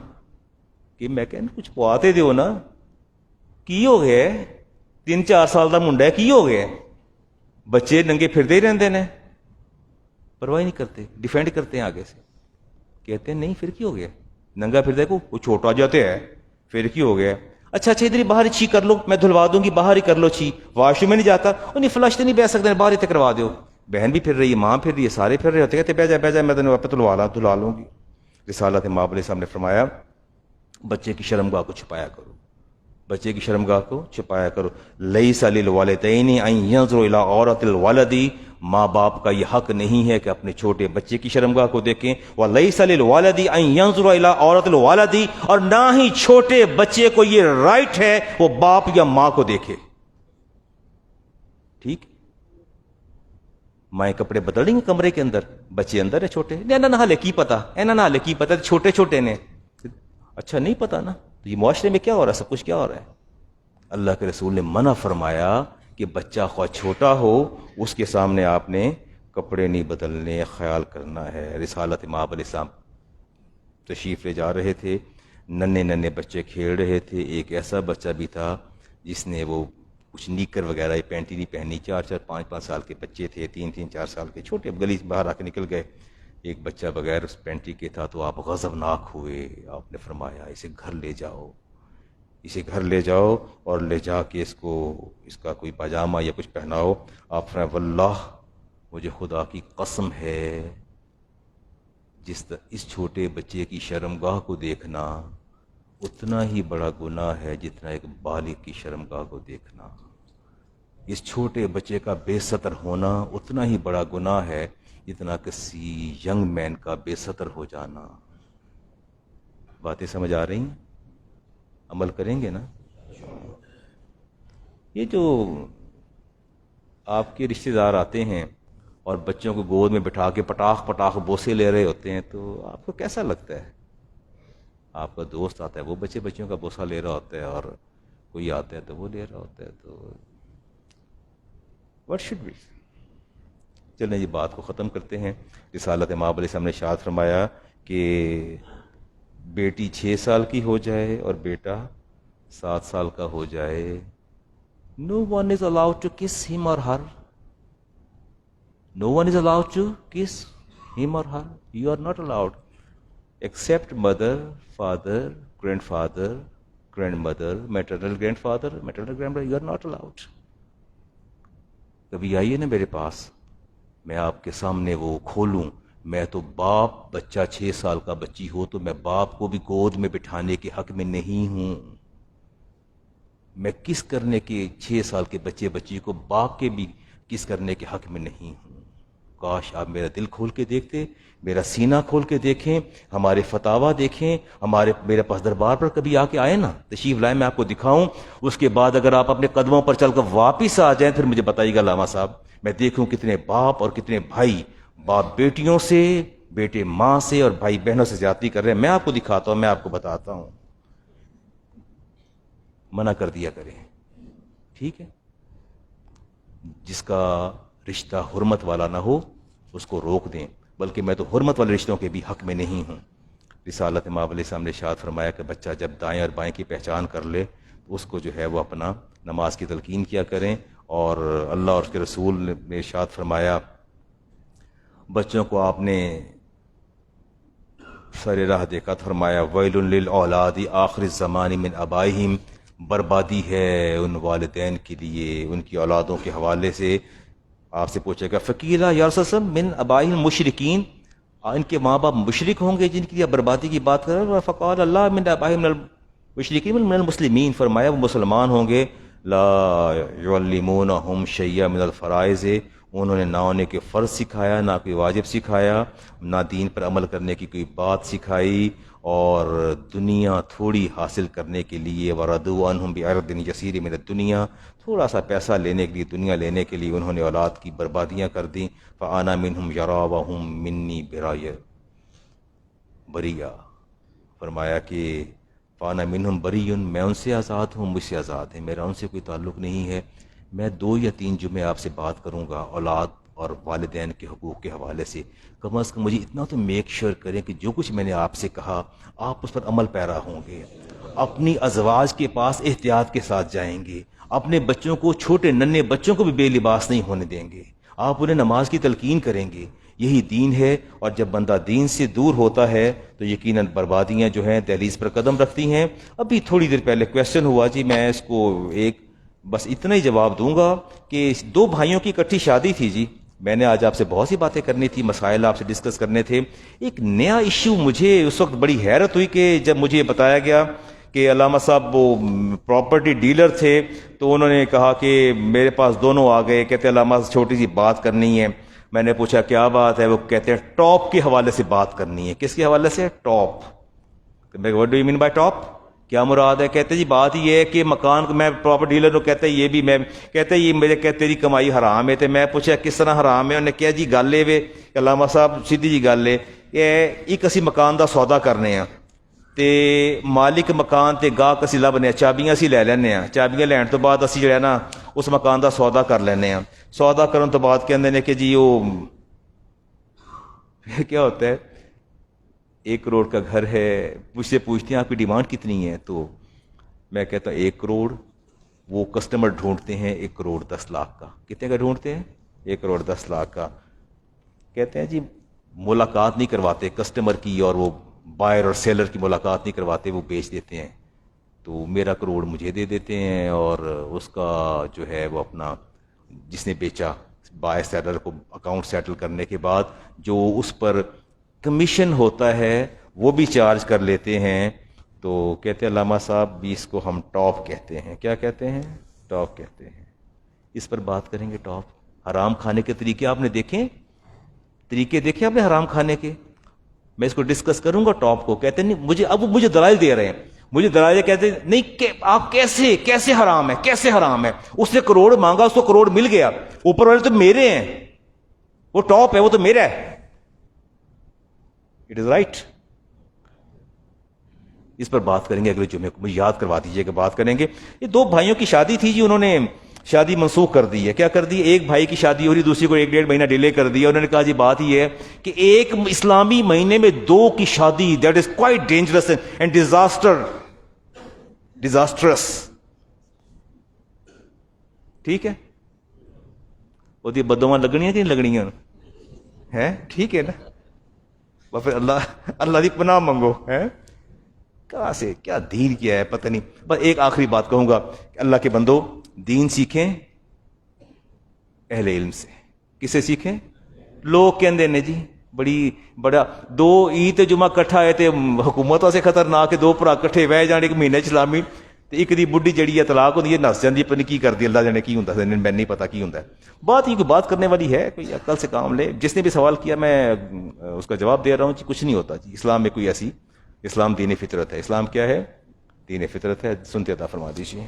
کہ میں کہ کچھ پواتے دیو نا، کی ہو گیا 3-4 سال کا منڈا ہے، کی ہو گیا. بچے ننگے پھرتے ہی رہتے ہیں، پرواہ نہیں کرتے، ڈیفینڈ کرتے ہیں آگے سے. کہتے ہیں نہیں پھر کی ہو گیا، ننگا پھر دیکھو وہ چھوٹا جاتے ہے، پھر کی ہو گیا. اچھا ادھر ہی باہر ہی چھی کر لو، میں دھلوا دوں گی، باہر ہی کر لو چھی، واش روم میں نہیں جاتا، نہیں فلش تو نہیں بیٹھ سکتے، باہر ہی تک کروا دو. بہن بھی پھر رہی ہے، ماں پھر رہی ہے، سارے پھر رہے ہوتے، کہتے بہ جا میں تینوں آپ دھلوا لوں گی. رسالت مآب علیہ السلام نے فرمایا بچے کی شرمگاہ کو چھپایا کرو، بچے کی شرمگاہ کو چھپایا کرو. لیس للوالدین ان ينظروا الى عورۃ الولد، ماں باپ کا یہ حق نہیں ہے کہ اپنے چھوٹے بچے کی شرمگاہ کو دیکھیں. ولیس للوالد ان ينظر الى عورۃ الولد، اور نہ ہی چھوٹے بچے کو یہ رائٹ ہے وہ باپ یا ماں کو دیکھے. ٹھیک، مائیں کپڑے بدل رہی ہیں کمرے کے اندر، بچے اندر ہے چھوٹے، نہ لے کی پتا نہ لے کی پتا، چھوٹے چھوٹے نے. اچھا نہیں پتا نا، تو یہ معاشرے میں کیا ہو رہا ہے، سب کچھ کیا ہو رہا ہے. اللہ کے رسول نے منع فرمایا کہ بچہ خواہ چھوٹا ہو اس کے سامنے آپ نے کپڑے نہیں بدلنے، خیال کرنا ہے. رسالت مآب علیہ السلام تشریف لے جا رہے تھے، ننے بچے کھیل رہے تھے. ایک ایسا بچہ بھی تھا جس نے وہ کچھ نیکر وغیرہ پینٹی نہیں پہنی، 4-4 5-5 سال کے بچے تھے، 3-3 4 سال کے چھوٹے، گلی سے باہر آ کے نکل گئے. ایک بچہ بغیر اس پینٹی کے تھا تو آپ غضبناک ہوئے. آپ نے فرمایا اسے گھر لے جاؤ، اسے گھر لے جاؤ اور لے جا کے اس کا کوئی پاجامہ یا کچھ پہناؤ. آپ فرمایا واللہ مجھے خدا کی قسم ہے اس چھوٹے بچے کی شرمگاہ کو دیکھنا اتنا ہی بڑا گناہ ہے جتنا ایک بالغ کی شرمگاہ کو دیکھنا. اس چھوٹے بچے کا بے ستر ہونا اتنا ہی بڑا گناہ ہے جتنا کسی ینگ مین کا بے ستر ہو جانا. باتیں سمجھ آ رہی ہیں؟ عمل کریں گے نا؟ یہ جو آپ کے رشتہ دار آتے ہیں اور بچوں کو گود میں بٹھا کے پٹاخ بوسے لے رہے ہوتے ہیں تو آپ کو کیسا لگتا ہے؟ آپ کا دوست آتا ہے وہ بچوں کا بوسہ لے رہا ہوتا ہے اور کوئی آتا ہے تو وہ لے رہا ہوتا ہے، تو واٹ شوڈ بی. چلیں یہ بات کو ختم کرتے ہیں. رسالت مآب علیہ السلام نے ارشاد فرمایا کہ بیٹی 6 سال کی ہو جائے اور بیٹا 7 سال کا ہو جائے، no one is allowed to kiss him or her. No one is allowed to kiss him or her. You are not allowed. Except mother, father, grandfather, grandmother, maternal grandfather, maternal grandmother, you are not allowed. کبھی آئیے نا میرے پاس، میں آپ کے سامنے وہ کھولوں. میں تو باپ، بچہ 6 سال کا بچی ہو تو میں باپ کو بھی گود میں بٹھانے کے حق میں نہیں ہوں. میں کس کرنے کے 6 سال کے بچی کو باپ کے بھی کس کرنے کے حق میں نہیں ہوں. کاش آپ میرا دل کھول کے دیکھتے، میرا سینہ کھول کے دیکھیں، ہمارے فتاوا دیکھیں، میرے پاس دربار پر کبھی آ کے آئے نا، تشریف لائیں، میں آپ کو دکھاؤں. اس کے بعد اگر آپ اپنے قدموں پر چل کر واپس آ جائیں پھر مجھے بتائیے گا علامہ صاحب، میں دیکھوں کتنے باپ اور کتنے بھائی، باپ بیٹیوں سے، بیٹے ماں سے اور بھائی بہنوں سے زیادتی کر رہے ہیں. میں آپ کو دکھاتا ہوں، میں آپ کو بتاتا ہوں. منع کر دیا کریں، ٹھیک ہے، جس کا رشتہ حرمت والا نہ ہو اس کو روک دیں، بلکہ میں تو حرمت والے رشتوں کے بھی حق میں نہیں ہوں۔ رسالت مآب علیہ السلام نے ارشاد فرمایا کہ بچہ جب دائیں اور بائیں کی پہچان کر لے تو اس کو جو ہے وہ اپنا نماز کی تلقین کیا کریں، اور اللہ اور اس کے رسول نے ارشاد فرمایا بچوں کو آپ نے سر راہ دیکھا تو فرمایا ویل للأولاد آخر الزمان من آبائہم، بربادی ہے ان والدین کے لیے ان کی اولادوں کے حوالے سے۔ آپ سے پوچھے گا فقیلا یا رسول اللہ من آبائہم مشرکین، ان کے ماں باپ مشرک ہوں گے جن کی بربادی کی بات کر رہے ہیں؟ فقال اللہ من آبائہم مشرکین من المسلمین، فرمایا وہ مسلمان ہوں گے۔ لا يعلمونہم شیئا من الفرائض، انہوں نے نہ انہیں کے فرض سکھایا، نہ کوئی واجب سکھایا، نہ دین پر عمل کرنے کی کوئی بات سکھائی، اور دنیا تھوڑی حاصل کرنے کے لیے وردوا عنہم بعرض یسیر من الدنیا، تھوڑا سا پیسہ لینے کے لیے، دنیا لینے کے لیے انہوں نے اولاد کی بربادیاں کر دیں۔ فانا منہم یرا وہم منی بریہ، فرمایا کہ فانا منہم بریٌ، میں ان سے آزاد ہوں، مجھ سے آزاد ہیں، میرا ان سے کوئی تعلق نہیں ہے۔ میں 2 یا 3 جمعے آپ سے بات کروں گا اولاد اور والدین کے حقوق کے حوالے سے، کم از کم مجھے اتنا تو میک شور کریں کہ جو کچھ میں نے آپ سے کہا آپ اس پر عمل پیرا ہوں گے، اپنی ازواج کے پاس احتیاط کے ساتھ جائیں گے، اپنے بچوں کو، چھوٹے ننھے بچوں کو بھی بے لباس نہیں ہونے دیں گے، آپ انہیں نماز کی تلقین کریں گے۔ یہی دین ہے، اور جب بندہ دین سے دور ہوتا ہے تو یقیناً بربادیاں جو ہیں دہلیز پر قدم رکھتی ہیں۔ ابھی تھوڑی دیر پہلے کویسچن ہوا جی، میں اس کو بس اتنا ہی جواب دوں گا کہ 2 بھائیوں کی اکٹھی شادی تھی جی، میں نے آج آپ سے بہت سی باتیں کرنی تھی، مسائل آپ سے ڈسکس کرنے تھے۔ ایک نیا ایشو مجھے اس وقت بڑی حیرت ہوئی کہ جب مجھے یہ بتایا گیا کہ علامہ صاحب وہ پراپرٹی ڈیلر تھے، تو انہوں نے کہا کہ میرے پاس دونوں آ گئے، کہتے علامہ صاحب چھوٹی سی بات کرنی ہے۔ میں نے پوچھا کیا بات ہے؟ وہ کہتے ہیں ٹاپ کے حوالے سے بات کرنی ہے۔ کس کے حوالے سے؟ Top. What do you mean by top? کیا مراد ہے؟ کہتے جی بات یہ ہے کہ مکان کو میں پراپرٹی ڈیلر ہوں، کہتے یہ بھی میں، کہتے یہ میرے کہتے تیری کمائی حرام ہے۔ تو میں پوچھا کس طرح حرام ہے؟ انہوں نے کہا جی گل ہے علامہ صاحب سیدھی جی گل ہے کہ ایک اسی مکان دا سودا کرنے ہیں تے مالک مکان تے گاہک اسی لبنے، چابیاں اسی لے لینے ہیں، چابیاں لین تو بعد اسی جو ہے نا اس مکان دا سودا کر لینے ہیں۔ سودا کرن تو بعد کہندے نے کہ جی وہ کیا ہوتا ہے 1 کروڑ کا گھر ہے، مجھ سے پوچھتے ہیں آپ کی ڈیمانڈ کتنی ہے؟ تو میں کہتا ہوں 1 کروڑ، وہ کسٹمر ڈھونڈتے ہیں 1 کروڑ 10 لاکھ کا۔ کتنے کا ڈھونڈتے ہیں؟ 1 کروڑ 10 لاکھ کا۔ کہتے ہیں جی ملاقات نہیں کرواتے کسٹمر کی، اور وہ بائر اور سیلر کی ملاقات نہیں کرواتے، وہ بیچ دیتے ہیں۔ تو میرا کروڑ مجھے دے دیتے ہیں، اور اس کا جو ہے وہ اپنا جس نے بیچا بائر سیلر کو اکاؤنٹ سیٹل کرنے کے بعد جو اس پر کمیشن ہوتا ہے وہ بھی چارج کر لیتے ہیں۔ تو کہتے ہیں علامہ صاحب بھی اس کو ہم ٹاپ کہتے ہیں۔ کیا کہتے ہیں؟ ٹاپ کہتے ہیں۔ اس پر بات کریں گے۔ ٹاپ حرام کھانے کے طریقے آپ نے دیکھیں؟ طریقے دیکھیں آپ نے حرام کھانے کے؟ میں اس کو ڈسکس کروں گا ٹاپ کو۔ کہتے ہیں نہیں، اب مجھے دلائل دے رہے ہیں، مجھے دلائل کہتے ہیں نہیں کہ آپ کیسے حرام ہے، کیسے حرام ہے؟ اس نے کروڑ مانگا، اس کو کروڑ مل گیا، اوپر والے تو میرے ہیں، وہ ٹاپ ہے، وہ تو میرا ہے۔ It is right. اس پر بات کریں گے اگلے جمعے کو، مجھے یاد کروا دیجئے کہ بات کریں گے۔ یہ 2 بھائیوں کی شادی تھی جی، انہوں نے شادی منسوخ کر دی ہے۔ کیا کر دی؟ ایک بھائی کی شادی ہو رہی، دوسری کو 1 ڈیڑھ مہینہ ڈیلے کر دیا۔ انہوں نے کہا جی بات یہ ہے کہ ایک اسلامی مہینے میں 2 کی شادی، that is quite dangerous and disastrous. ٹھیک ہے، وہ دی بدعاں لگنیاں کہ نہیں لگنیاں ہیں؟ ٹھیک ہے نا، وہ پھر اللہ دی پناہ منگو ہے۔ کہاں سے کیا دین کیا ہے پتہ نہیں۔ بس ایک آخری بات کہوں گا کہ اللہ کے بندو دین سیکھیں اہل علم سے۔ کسے سیکھیں؟ لوگ کہندے نے جی بڑا 2 عید جمعہ کٹھا ہے تے حکومت واسطے خطرناک ہے، 2 بھرا کٹھے بہ جان 1 مہینے اسلامی تے ایک دی بڈھی جڑی ہے طلاق ہوندی ہے، نس جاندی، پتہ نہیں کی کردی، اللہ جانے کی ہوندا ہے، میں نہیں پتہ کی ہوندا ہے۔ بات یہ کوئی بات کرنے والی ہے، کوئی عقل سے کام لے۔ جس نے بھی سوال کیا میں اس کا جواب دے رہا ہوں جی، کچھ نہیں ہوتا جی اسلام میں کوئی ایسی، اسلام دین فطرت ہے۔ اسلام کیا ہے؟ دین فطرت ہے۔ سنتے عطا فرما دیجیے۔